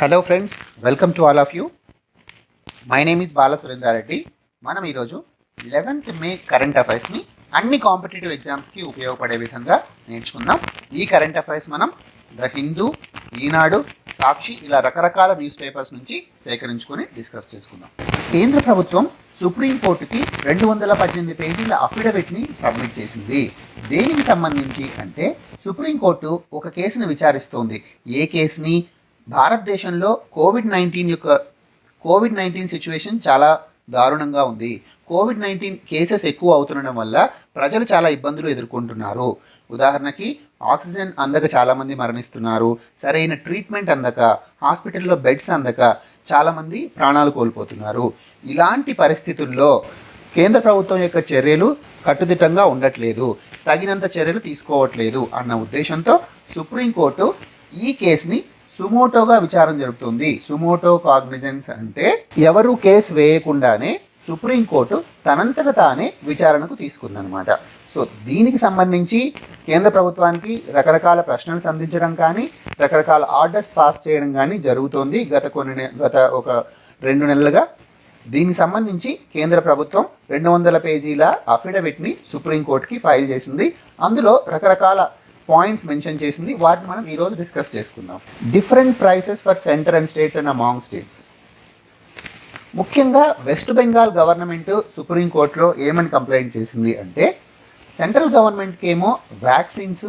Hello friends, welcome to all of you. My name is Bala Surendra Reddy. మనం ఈరోజు 11th మే current అఫైర్స్ని అన్ని competitive ఎగ్జామ్స్కి ఉపయోగపడే విధంగా నేర్చుకుందాం. ఈ కరెంట్ అఫైర్స్ మనం ద హిందూ, ఈనాడు, సాక్షి ఇలా రకరకాల న్యూస్ పేపర్స్ నుంచి సేకరించుకొని డిస్కస్ చేసుకుందాం. కేంద్ర ప్రభుత్వం సుప్రీంకోర్టుకి 218 పేజీల అఫిడవిట్ని సబ్మిట్ చేసింది. దేనికి సంబంధించి అంటే సుప్రీంకోర్టు ఒక కేసును విచారిస్తోంది. ఏ కేసుని? భారతదేశంలో కోవిడ్-19 సిచ్యువేషన్ చాలా దారుణంగా ఉంది. కోవిడ్-19 కేసెస్ ఎక్కువ అవుతుండడం వల్ల ప్రజలు చాలా ఇబ్బందులు ఎదుర్కొంటున్నారు. ఉదాహరణకి ఆక్సిజన్ అందక చాలామంది మరణిస్తున్నారు. సరైన ట్రీట్మెంట్ అందక, హాస్పిటల్లో బెడ్స్ అందక చాలామంది ప్రాణాలు కోల్పోతున్నారు. ఇలాంటి పరిస్థితుల్లో కేంద్ర ప్రభుత్వం యొక్క చర్యలు కట్టుదిట్టంగా ఉండట్లేదు, తగినంత చర్యలు తీసుకోవట్లేదు అన్న ఉద్దేశంతో సుప్రీంకోర్టు ఈ కేసుని సుమోటోగా విచారణ జరుపుతుంది. సుమోటో కాగ్నిజెన్స్ అంటే ఎవరు కేసు వేయకుండానే సుప్రీంకోర్టు తనంతట తానే విచారణకు తీసుకుందనమాట. సో దీనికి సంబంధించి కేంద్ర ప్రభుత్వానికి రకరకాల ప్రశ్నలు సంధించడం కానీ, రకరకాల ఆర్డర్స్ పాస్ చేయడం కానీ జరుగుతోంది గత ఒక 2 నెలలుగా. దీనికి సంబంధించి కేంద్ర ప్రభుత్వం 200 పేజీల అఫిడవిట్ని సుప్రీంకోర్టుకి ఫైల్ చేసింది. అందులో రకరకాల పాయింట్స్ మెన్షన్ చేసింది. వాటిని మనం ఈరోజు డిస్కస్ చేసుకుందాం. Different prices for centre and states and among states. ముఖ్యంగా వెస్ట్ బెంగాల్ గవర్నమెంట్ సుప్రీంకోర్టులో ఏమని కంప్లైంట్ చేసింది అంటే, సెంట్రల్ గవర్నమెంట్కి ఏమో వ్యాక్సిన్స్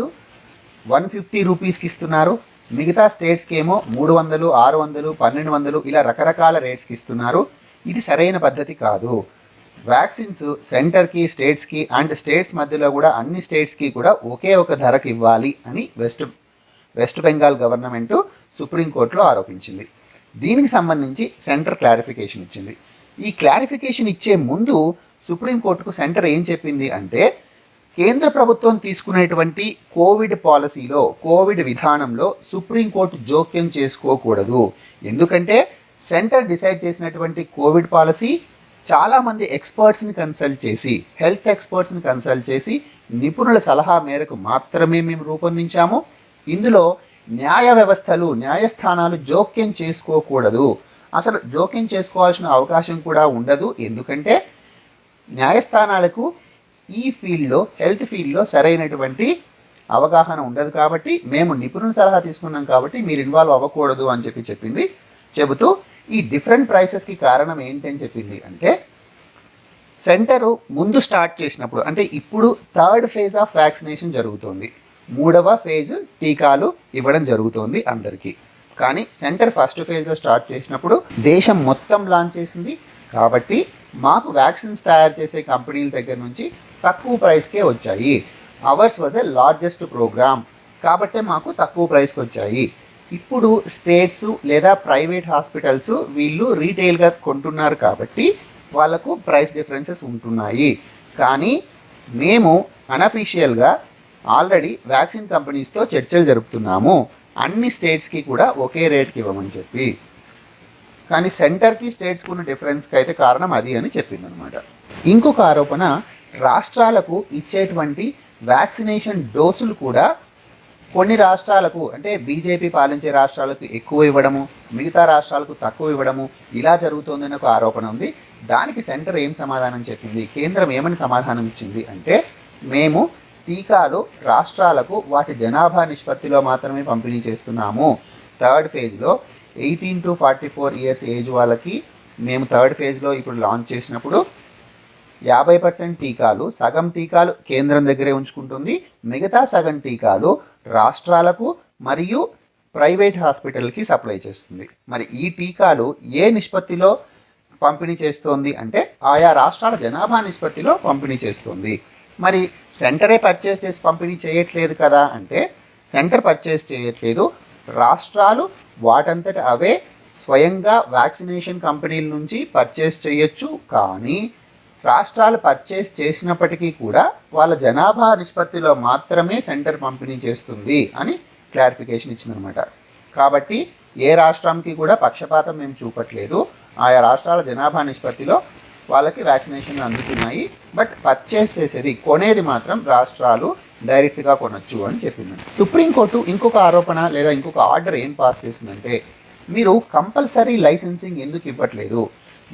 150 రూపీస్కి ఇస్తున్నారు, మిగతా స్టేట్స్కి ఏమో 300, 600, 1200 ఇలా రకరకాల రేట్స్కి ఇస్తున్నారు. ఇది సరైన పద్ధతి కాదు. వ్యాక్సిన్స్ సెంటర్కి, స్టేట్స్కి అండ్ స్టేట్స్ మధ్యలో కూడా అన్ని స్టేట్స్కి కూడా ఒకే ఒక ధరకు ఇవ్వాలి అని వెస్ట్ బెంగాల్ గవర్నమెంట్ సుప్రీంకోర్టులో ఆరోపించింది. దీనికి సంబంధించి సెంటర్ క్లారిఫికేషన్ ఇచ్చింది. ఈ క్లారిఫికేషన్ ఇచ్చే ముందు సుప్రీంకోర్టుకు సెంటర్ ఏం చెప్పింది అంటే, కేంద్ర ప్రభుత్వం తీసుకునేటువంటి కోవిడ్ పాలసీలో, కోవిడ్ విధానంలో సుప్రీంకోర్టు జోక్యం చేసుకోకూడదు. ఎందుకంటే సెంటర్ డిసైడ్ చేసినటువంటి కోవిడ్ పాలసీ చాలామంది ఎక్స్పర్ట్స్ని కన్సల్ట్ చేసి, హెల్త్ ఎక్స్పర్ట్స్ని కన్సల్ట్ చేసి నిపుణుల సలహా మేరకు మాత్రమే మేము రూపొందించాము. ఇందులో న్యాయ వ్యవస్థలు, న్యాయస్థానాలు జోక్యం చేసుకోకూడదు. అసలు జోక్యం చేసుకోవాల్సిన అవకాశం కూడా ఉండదు. ఎందుకంటే న్యాయస్థానాలకు ఈ ఫీల్డ్లో, హెల్త్ ఫీల్డ్లో సరైనటువంటి అవగాహన ఉండదు. కాబట్టి మేము నిపుణుల సలహా తీసుకున్నాం కాబట్టి మీరు ఇన్వాల్వ్ అవ్వకూడదు అని చెప్పింది. చెబుతూ ఈ డిఫరెంట్ ప్రైసెస్కి కారణం ఏంటని చెప్పింది అంటే, సెంటరు ముందు స్టార్ట్ చేసినప్పుడు అంటే ఇప్పుడు 3rd ఫేజ్ ఆఫ్ వ్యాక్సినేషన్ జరుగుతోంది. 3వ ఫేజ్ టీకాలు ఇవ్వడం జరుగుతోంది అందరికీ. కానీ సెంటర్ ఫస్ట్ ఫేజ్లో స్టార్ట్ చేసినప్పుడు దేశం మొత్తం లాంచ్ చేసింది. కాబట్టి మాకు వ్యాక్సిన్స్ తయారు చేసే కంపెనీల దగ్గర నుంచి తక్కువ ప్రైస్కే వచ్చాయి. Ours was a largest program కాబట్టే మాకు తక్కువ ప్రైస్కి వచ్చాయి. ఇప్పుడు స్టేట్స్ లేదా ప్రైవేట్ హాస్పిటల్స్ వీళ్ళు రీటైల్గా కొంటున్నారు కాబట్టి వాళ్ళకు ప్రైస్ డిఫరెన్సెస్ ఉంటున్నాయి. కానీ మేము అన్అఫీషియల్గా ఆల్రెడీ వ్యాక్సిన్ కంపెనీస్తో చర్చలు జరుపుతున్నాము, అన్ని స్టేట్స్కి కూడా ఒకే రేట్కి ఇవ్వమని చెప్పి. కానీ సెంటర్కి స్టేట్స్కి ఉన్న డిఫరెన్స్కి అయితే కారణం అది అని చెప్పిందనమాట. ఇంకొక ఆరోపణ, రాష్ట్రాలకు ఇచ్చేటువంటి వ్యాక్సినేషన్ డోసులు కూడా కొన్ని రాష్ట్రాలకు అంటే బీజేపీ పాలించే రాష్ట్రాలకు ఎక్కువ ఇవ్వడము, మిగతా రాష్ట్రాలకు తక్కువ ఇవ్వడము ఇలా జరుగుతోందని ఒక ఆరోపణ ఉంది. దానికి సెంటర్ ఏం సమాధానం చెప్పింది, కేంద్రం ఏమని సమాధానం ఇచ్చింది అంటే, మేము టీకాలు రాష్ట్రాలకు వాటి జనాభా నిష్పత్తిలో మాత్రమే పంపిణీ చేస్తున్నాము. 3rd ఫేజ్లో 18 to 44 ఇయర్స్ ఏజ్ వాళ్ళకి మేము 3rd ఫేజ్లో ఇప్పుడు లాంచ్ చేసినప్పుడు 50% టీకాలు, సగం టీకాలు కేంద్రం దగ్గరే ఉంచుకుంటుంది, మిగతా సగం టీకాలు రాష్ట్రాలకు మరియు ప్రైవేట్ హాస్పిటల్కి సప్లై చేస్తుంది. మరి ఈ టీకాలు ఏ నిష్పత్తిలో పంపిణీ చేస్తోంది అంటే ఆయా రాష్ట్రాల జనాభా నిష్పత్తిలో పంపిణీ చేస్తుంది. మరి సెంటరే పర్చేస్ చేసి పంపిణీ చేయట్లేదు కదా అంటే, సెంటర్ పర్చేస్ చేయట్లేదు, రాష్ట్రాలు వాటంతట అవే స్వయంగా వ్యాక్సినేషన్ కంపెనీల నుంచి పర్చేస్ చేయొచ్చు. కానీ రాష్ట్రాలు పర్చేస్ చేసినప్పటికీ కూడా వాళ్ళ జనాభా నిష్పత్తిలో మాత్రమే సెంటర్ పంపిణీ చేస్తుంది అని క్లారిఫికేషన్ ఇచ్చిందనమాట. కాబట్టి ఏ రాష్ట్రానికి కూడా పక్షపాతం మేము చూపట్లేదు, ఆయా రాష్ట్రాల జనాభా నిష్పత్తిలో వాళ్ళకి వ్యాక్సినేషన్లు అందుతున్నాయి. బట్ పర్చేస్ చేసేది, కొనేది మాత్రం రాష్ట్రాలు డైరెక్ట్గా కొనొచ్చు అని చెప్పింది. సుప్రీంకోర్టు ఇంకొక ఆరోపణ లేదా ఇంకొక ఆర్డర్ ఏం పాస్ చేసిందంటే, మీరు కంపల్సరీ లైసెన్సింగ్ ఎందుకు ఇవ్వట్లేదు?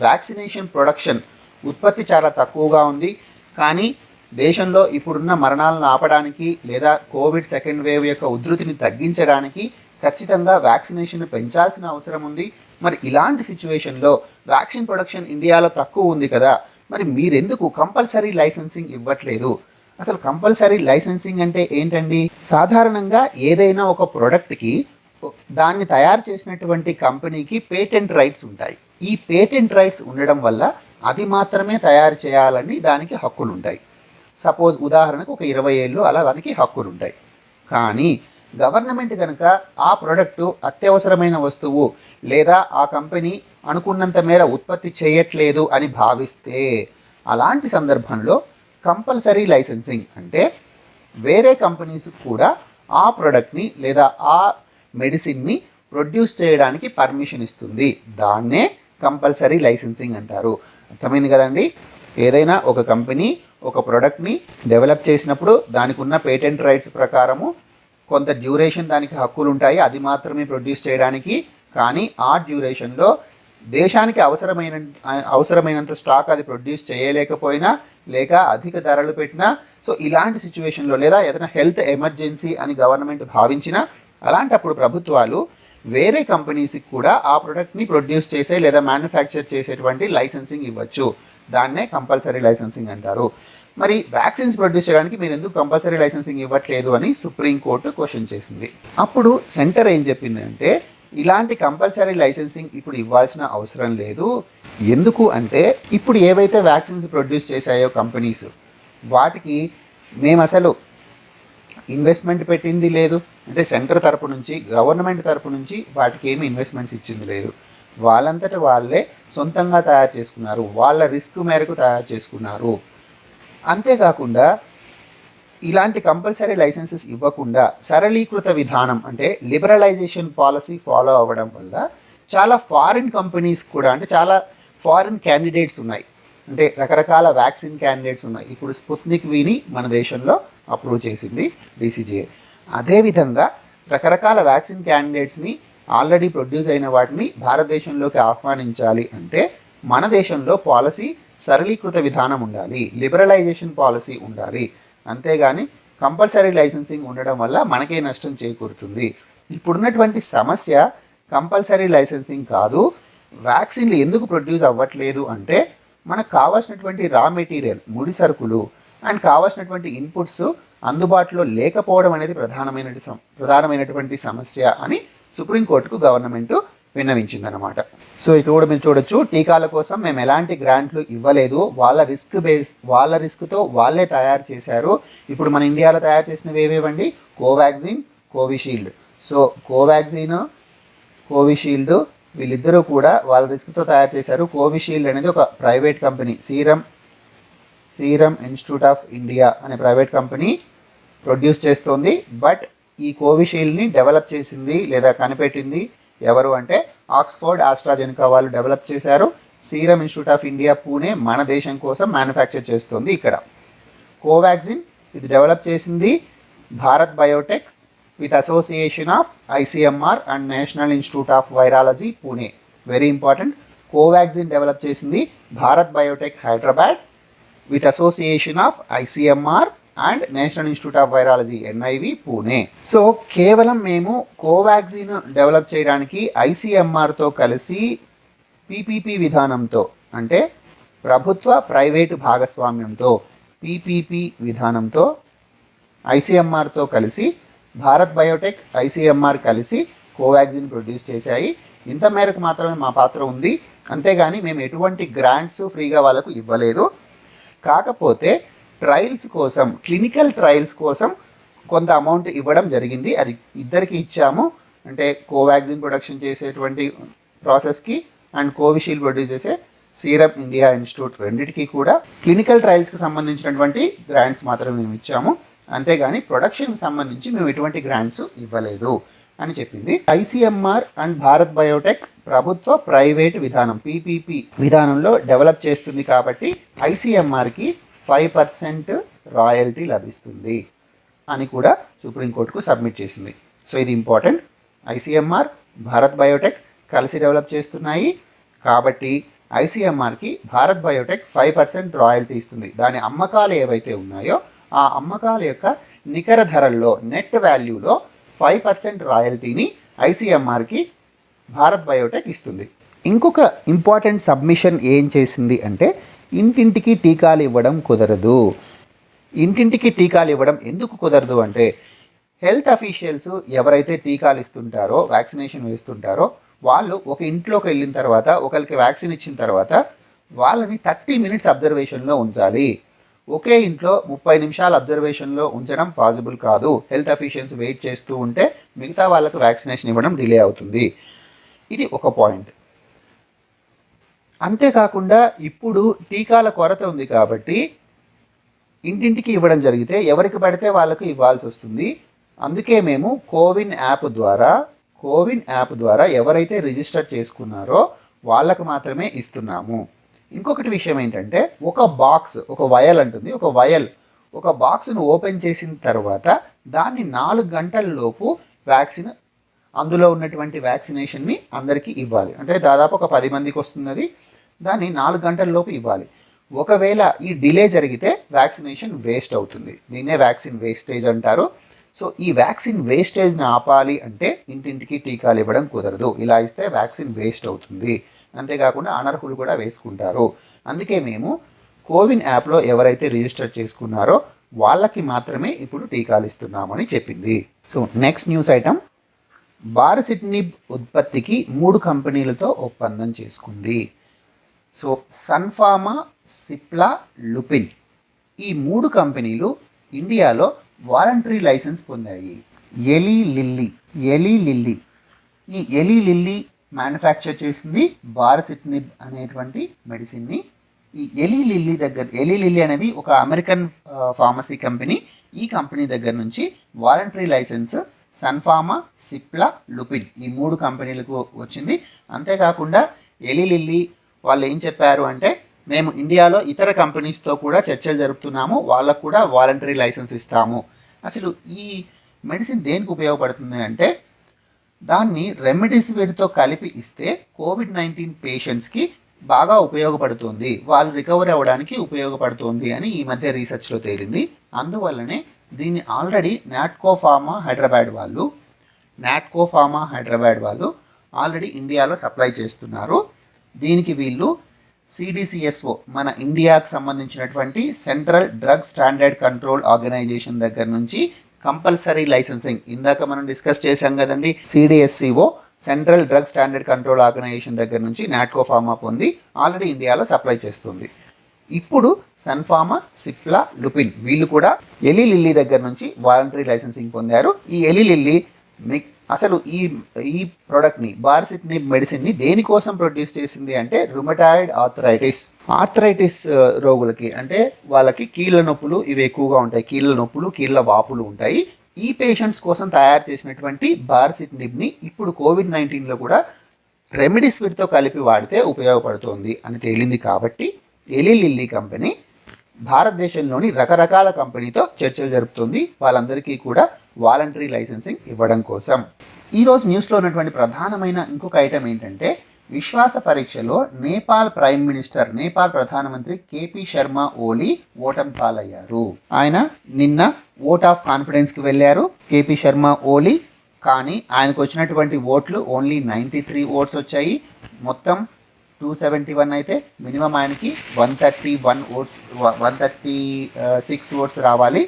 వ్యాక్సినేషన్ ప్రొడక్షన్ ఉత్పత్తి చాలా తక్కువగా ఉంది, కానీ దేశంలో ఇప్పుడున్న మరణాలను ఆపడానికి లేదా కోవిడ్ సెకండ్ వేవ్ యొక్క ఉధృతిని తగ్గించడానికి ఖచ్చితంగా వ్యాక్సినేషన్ పెంచాల్సిన అవసరం ఉంది. మరి ఇలాంటి సిచ్యువేషన్లో వ్యాక్సిన్ ప్రొడక్షన్ ఇండియాలో తక్కువ ఉంది కదా, మరి మీరెందుకు కంపల్సరీ లైసెన్సింగ్ ఇవ్వట్లేదు? అసలు కంపల్సరీ లైసెన్సింగ్ అంటే ఏంటండి? సాధారణంగా ఏదైనా ఒక ప్రోడక్ట్కి దాన్ని తయారు చేసినటువంటి కంపెనీకి పేటెంట్ రైట్స్ ఉంటాయి. ఈ పేటెంట్ రైట్స్ ఉండడం వల్ల అది మాత్రమే తయారు చేయాలని దానికి హక్కులు ఉంటాయి. సపోజ్ ఉదాహరణకు ఒక 20 ఏళ్ళు అలా దానికి హక్కులు ఉంటాయి. కానీ గవర్నమెంట్ కనుక ఆ ప్రోడక్టు అత్యవసరమైన వస్తువు లేదా ఆ కంపెనీ అనుకున్నంత మేర ఉత్పత్తి చేయట్లేదు అని భావిస్తే అలాంటి సందర్భంలో కంపల్సరీ లైసెన్సింగ్ అంటే వేరే కంపెనీస్ కూడా ఆ ప్రోడక్ట్ని లేదా ఆ మెడిసిన్ని ప్రొడ్యూస్ చేయడానికి పర్మిషన్ ఇస్తుంది. దాన్నే కంపల్సరీ లైసెన్సింగ్ అంటారు. అర్థమైంది కదండి? ఏదైనా ఒక కంపెనీ ఒక ప్రోడక్ట్ని డెవలప్ చేసినప్పుడు దానికి ఉన్న పేటెంట్ రైట్స్ ప్రకారము కొంత డ్యూరేషన్ దానికి హక్కులు ఉంటాయి, అది మాత్రమే ప్రొడ్యూస్ చేయడానికి. కానీ ఆ డ్యూరేషన్లో దేశానికి అవసరమైనంత స్టాక్ అది ప్రొడ్యూస్ చేయలేకపోయినా లేక అధిక ధరలు పెట్టినా, సో ఇలాంటి సిచ్యువేషన్లో లేదా ఏదైనా హెల్త్ ఎమర్జెన్సీ అని గవర్నమెంట్ భావించినా అలాంటప్పుడు ప్రభుత్వాలు వేరే కంపెనీస్కి కూడా ఆ ప్రోడక్ట్ని ప్రొడ్యూస్ చేసే లేదా మ్యానుఫ్యాక్చర్ చేసేటువంటి లైసెన్సింగ్ ఇవ్వచ్చు. దాన్నే కంపల్సరీ లైసెన్సింగ్ అంటారు. మరి వ్యాక్సిన్స్ ప్రొడ్యూస్ చేయడానికి మీరు ఎందుకు కంపల్సరీ లైసెన్సింగ్ ఇవ్వట్లేదు అని సుప్రీంకోర్టు క్వశ్చన్ చేసింది. అప్పుడు సెంటర్ ఏం చెప్పింది అంటే ఇలాంటి కంపల్సరీ లైసెన్సింగ్ ఇప్పుడు ఇవ్వాల్సిన అవసరం లేదు. ఎందుకు అంటే ఇప్పుడు ఏవైతే వ్యాక్సిన్స్ ప్రొడ్యూస్ చేశాయో కంపెనీస్, వాటికి మేము అసలు ఇన్వెస్ట్మెంట్ పెట్టింది లేదు. అంటే సెంటర్ తరపు నుంచి గవర్నమెంట్ తరపు నుంచి వాటికి ఏమి ఇన్వెస్ట్మెంట్స్ ఇచ్చింది లేదు. వాళ్ళంతట వాళ్ళే సొంతంగా తయారు చేసుకున్నారు, వాళ్ళ రిస్క్ మేరకు తయారు చేసుకున్నారు. అంతేకాకుండా ఇలాంటి కంపల్సరీ లైసెన్సెస్ ఇవ్వకుండా సరళీకృత విధానం అంటే లిబరలైజేషన్ పాలసీ ఫాలో అవ్వడం వల్ల చాలా ఫారిన్ కంపెనీస్ కూడా, అంటే చాలా ఫారిన్ క్యాండిడేట్స్ ఉన్నాయి, అంటే రకరకాల వ్యాక్సిన్ క్యాండిడేట్స్ ఉన్నాయి. ఇప్పుడు స్పుత్నిక్ వీని మన దేశంలో అప్రూవ్ చేసింది DCGI. అదేవిధంగా రకరకాల వ్యాక్సిన్ క్యాండిడేట్స్ని ఆల్రెడీ ప్రొడ్యూస్ అయిన వాటిని భారతదేశంలోకి ఆహ్వానించాలి అంటే మన దేశంలో పాలసీ సరళీకృత విధానం ఉండాలి, లిబరలైజేషన్ పాలసీ ఉండాలి. అంతేగాని కంపల్సరీ లైసెన్సింగ్ ఉండడం వల్ల మనకే నష్టం చేకూరుతుంది. ఇప్పుడున్నటువంటి సమస్య కంపల్సరీ లైసెన్సింగ్ కాదు. వ్యాక్సిన్లు ఎందుకు ప్రొడ్యూస్ అవ్వట్లేదు అంటే మనకు కావాల్సినటువంటి రా మెటీరియల్, ముడి సరుకులు అండ్ కావాల్సినటువంటి ఇన్పుట్స్ అందుబాటులో లేకపోవడం అనేది ప్రధానమైనటువంటి సమస్య అని సుప్రీంకోర్టుకు గవర్నమెంట్ విన్నవించిందనమాట. సో ఇక్కడ కూడా మీరు చూడొచ్చు, టీకాల కోసం మేము ఎలాంటి గ్రాంట్లు ఇవ్వలేదు, వాళ్ళ రిస్క్తో వాళ్ళే తయారు చేశారు. ఇప్పుడు మన ఇండియాలో తయారు చేసినవి ఏవేవండి? Covaxin, Covishield. So Covaxin, Covishield వీళ్ళిద్దరూ కూడా వాళ్ళ రిస్క్తో తయారు చేశారు. కోవిషీల్డ్ అనేది ఒక private company, Serum Institute of India అనే ప్రైవేట్ కంపెనీ ప్రొడ్యూస్ చేస్తోంది. బట్ ఈ కోవిషీల్డ్ని డెవలప్ చేసింది లేదా కనిపెట్టింది ఎవరు అంటే ఆక్స్ఫర్డ్ ఆస్ట్రాజెనికా వాళ్ళు డెవలప్ చేశారు. Serum Institute of India Pune మన దేశం కోసం మ్యానుఫ్యాక్చర్ చేస్తుంది. ఇక్కడ కోవాక్సిన్ ఇది డెవలప్ చేసింది Bharat Biotech with association of ICMR and National Institute of Virology Pune. Very important. Covaxin develop చేసింది Bharat Biotech Hyderabad with association of ICMR and National Institute of Virology NIV Pune. So కేవలం మేము కోవాక్సిన్ డెవలప్ చేయడానికి ICMRతో కలిసి PPP విధానంతో, అంటే ప్రభుత్వ ప్రైవేటు భాగస్వామ్యంతో PPP విధానంతో ICMRతో కలిసి భారత్ బయోటెక్ ICMR కలిసి కోవాక్సిన్ ప్రొడ్యూస్ చేశాయి. ఇంత మేరకు మాత్రమే మా పాత్ర ఉంది. అంతేగాని మేము ఎటువంటి గ్రాంట్స్ ఫ్రీగా వాళ్ళకు ఇవ్వలేదు. కాకపోతే ట్రయల్స్ కోసం, క్లినికల్ ట్రయల్స్ కోసం కొంత అమౌంట్ ఇవ్వడం జరిగింది. అది ఇద్దరికి ఇచ్చాము. అంటే కోవాక్సిన్ ప్రొడక్షన్ చేసేటువంటి ప్రాసెస్కి అండ్ కోవిషీల్డ్ ప్రొడ్యూస్ చేసే సీరం ఇండియా ఇన్స్టిట్యూట్ రెండింటికి కూడా క్లినికల్ ట్రయల్స్కి సంబంధించినటువంటి గ్రాంట్స్ మాత్రమే మేము ఇచ్చాము. అంతేగాని ప్రొడక్షన్కి సంబంధించి మేము ఎటువంటి గ్రాంట్స్ ఇవ్వలేదు అని చెప్పింది. ICMR అండ్ భారత్ బయోటెక్ ప్రభుత్వ ప్రైవేటు విధానం PPP విధానంలో డెవలప్ చేస్తుంది కాబట్టి ICMRకి 5% రాయల్టీ లభిస్తుంది అని కూడా సుప్రీంకోర్టుకు సబ్మిట్ చేసింది. సో ఇది ఇంపార్టెంట్. ICMR, భారత్ బయోటెక్ కలిసి డెవలప్ చేస్తున్నాయి. కాబట్టి ఐసీఎంఆర్కి భారత్ బయోటెక్ 5% రాయల్టీ ఇస్తుంది. దాని అమ్మకాలు ఏవైతే ఉన్నాయో ఆ అమ్మకాల యొక్క నికర ధరల్లో నెట్ వాల్యూలో 5% రాయల్టీని ఐసీఎంఆర్కి భారత్ బయోటెక్ ఇస్తుంది. ఇంకొక ఇంపార్టెంట్ సబ్మిషన్ ఏం చేసింది అంటే ఇంటింటికి టీకాలు ఇవ్వడం కుదరదు. ఇంటింటికి టీకాలు ఇవ్వడం ఎందుకు కుదరదు అంటే హెల్త్ అఫీషియల్స్ ఎవరైతే టీకాలు ఇస్తుంటారో, వ్యాక్సినేషన్ వేస్తుంటారో వాళ్ళు ఒక ఇంట్లోకి వెళ్ళిన తర్వాత ఒకరికి వ్యాక్సిన్ ఇచ్చిన తర్వాత వాళ్ళని 30 minutes అబ్జర్వేషన్లో ఉంచాలి. ఒకే ఇంట్లో 30 నిమిషాలు అబ్జర్వేషన్లో ఉంచడం పాసిబుల్ కాదు. హెల్త్ అఫీషియల్స్ వెయిట్ చేస్తూ ఉంటే మిగతా వాళ్ళకు వ్యాక్సినేషన్ ఇవ్వడం డిలే అవుతుంది. ఇది ఒక పాయింట్. అంతేకాకుండా ఇప్పుడు టీకాల కొరత ఉంది కాబట్టి ఇంటింటికి ఇవ్వడం జరిగితే ఎవరికి పడితే వాళ్ళకు ఇవ్వాల్సి వస్తుంది. అందుకే మేము కోవిన్ యాప్ ద్వారా ఎవరైతే రిజిస్టర్ చేసుకున్నారో వాళ్ళకు మాత్రమే ఇస్తున్నాము. ఇంకొకటి విషయం ఏంటంటే ఒక వయల్ అంటుంది. ఒక బాక్స్ను ఓపెన్ చేసిన తర్వాత దాన్ని 4 గంటల లోపు అందులో ఉన్నటువంటి వ్యాక్సినేషన్ని అందరికీ ఇవ్వాలి. అంటే దాదాపు ఒక 10 మందికి వస్తుంది. అది దాన్ని 4 గంటల లోపు ఇవ్వాలి. ఒకవేళ ఈ డిలే జరిగితే వ్యాక్సినేషన్ వేస్ట్ అవుతుంది. దీన్నే వ్యాక్సిన్ వేస్టేజ్ అంటారు. సో ఈ వ్యాక్సిన్ వేస్టేజ్ని ఆపాలి అంటే ఇంటింటికి టీకాలు ఇవ్వడం కుదరదు. ఇలా ఇస్తే వ్యాక్సిన్ వేస్ట్ అవుతుంది. అంతేకాకుండా అనర్హులు కూడా వేసుకుంటారు. అందుకే మేము కోవిన్ యాప్లో ఎవరైతే రిజిస్టర్ చేసుకున్నారో వాళ్ళకి మాత్రమే ఇప్పుడు టీకాలు ఇస్తున్నామని చెప్పింది. సో నెక్స్ట్ న్యూస్ ఐటమ్, బారసిటినిబ్ ఉత్పత్తికి 3 కంపెనీలతో ఒప్పందం చేసుకుంది. సో సన్ఫార్మా, సిప్లా, లుపిన్ ఈ 3 కంపెనీలు ఇండియాలో వాలంటరీ లైసెన్స్ పొందాయి. ఎలీ లిల్లీ ఈ ఎలీ లిల్లీ మ్యానుఫ్యాక్చర్ చేసింది బారసిటినిబ్ అనేటువంటి మెడిసిన్ని. ఈ ఎలీ లిల్లీ అనేది ఒక అమెరికన్ ఫార్మసీ కంపెనీ. ఈ కంపెనీ దగ్గర నుంచి వాలంటరీ లైసెన్స్ సన్ఫార్మా, సిప్లా, లుపిన్ ఈ 3 కంపెనీలకు వచ్చింది. అంతేకాకుండా ఎలీ లిల్లీ వాళ్ళు ఏం చెప్పారు అంటే మేము ఇండియాలో ఇతర కంపెనీస్తో కూడా చర్చలు జరుపుతున్నాము, వాళ్ళకు కూడా వాలంటరీ లైసెన్స్ ఇస్తాము. అసలు ఈ మెడిసిన్ దేనికి ఉపయోగపడుతుంది అంటే దాన్ని రెమ్డెసివిర్తో కలిపి ఇస్తే COVID-19 పేషెంట్స్కి బాగా ఉపయోగపడుతుంది, వాళ్ళు రికవర్ అవ్వడానికి ఉపయోగపడుతుంది అని ఈ మధ్య రీసెర్చ్లో తేలింది. అందువల్లనే దీన్ని ఆల్రెడీ నాట్కో ఫార్మా హైదరాబాద్ వాళ్ళు ఆల్రెడీ ఇండియాలో సప్లై చేస్తున్నారు. దీనికి వీళ్ళు CDCSO మన ఇండియాకు సంబంధించినటువంటి central drug standard control organisation దగ్గర నుంచి కంపల్సరీ లైసెన్సింగ్, ఇందాక మనం డిస్కస్ చేశాం కదండి, CDSCO central drug standard control organisation దగ్గర నుంచి నాట్కో ఫార్మా పొంది ఆల్రెడీ ఇండియాలో సప్లై చేస్తుంది. ఇప్పుడు సన్ఫార్మా, సిప్లా, లుపిన్ వీళ్ళు కూడా ఎలీ లిల్లీ దగ్గర నుంచి వాలంటరీ లైసెన్సింగ్ పొందారు. ఈ ఎలీ లిల్లీ అసలు ఈ ప్రోడక్ట్ని బారసిటినిబ్ మెడిసిన్ని దేనికోసం ప్రొడ్యూస్ చేసింది అంటే రుమటాయిడ్ ఆర్థరైటిస్ రోగులకి, అంటే వాళ్ళకి కీళ్ళ నొప్పులు ఇవి ఎక్కువగా ఉంటాయి, కీళ్ళ వాపులు ఉంటాయి. ఈ పేషెంట్స్ కోసం తయారు చేసినటువంటి బారసిటినిబ్ని ఇప్పుడు COVID-19లో కూడా రెమ్డెసివిర్తో కలిపి వాడితే ఉపయోగపడుతుంది అని తేలింది. కాబట్టి ఎలీ లిల్లీ కంపెనీ భారతదేశంలోని రకరకాల కంపెనీతో చర్చలు జరుపుతుంది, వాళ్ళందరికీ కూడా వాలంటరీ లైసెన్సింగ్ ఇవ్వడం కోసం. ఈరోజు న్యూస్లో ఉన్నటువంటి ప్రధానమైన ఇంకొక ఐటమ్ ఏంటంటే విశ్వాస పరీక్షలో నేపాల్ ప్రధానమంత్రి KP శర్మ ఓలీ ఓటమి పాలయ్యారు. ఆయన నిన్న ఓట్ ఆఫ్ కాన్ఫిడెన్స్కి వెళ్ళారు KP శర్మ ఓలీ, కానీ ఆయనకు వచ్చినటువంటి ఓట్లు ఓన్లీ 93 ఓట్స్ వచ్చాయి. మొత్తం 271 అయితే మినిమం ఆయనకి 136 ఓట్స్ రావాలి,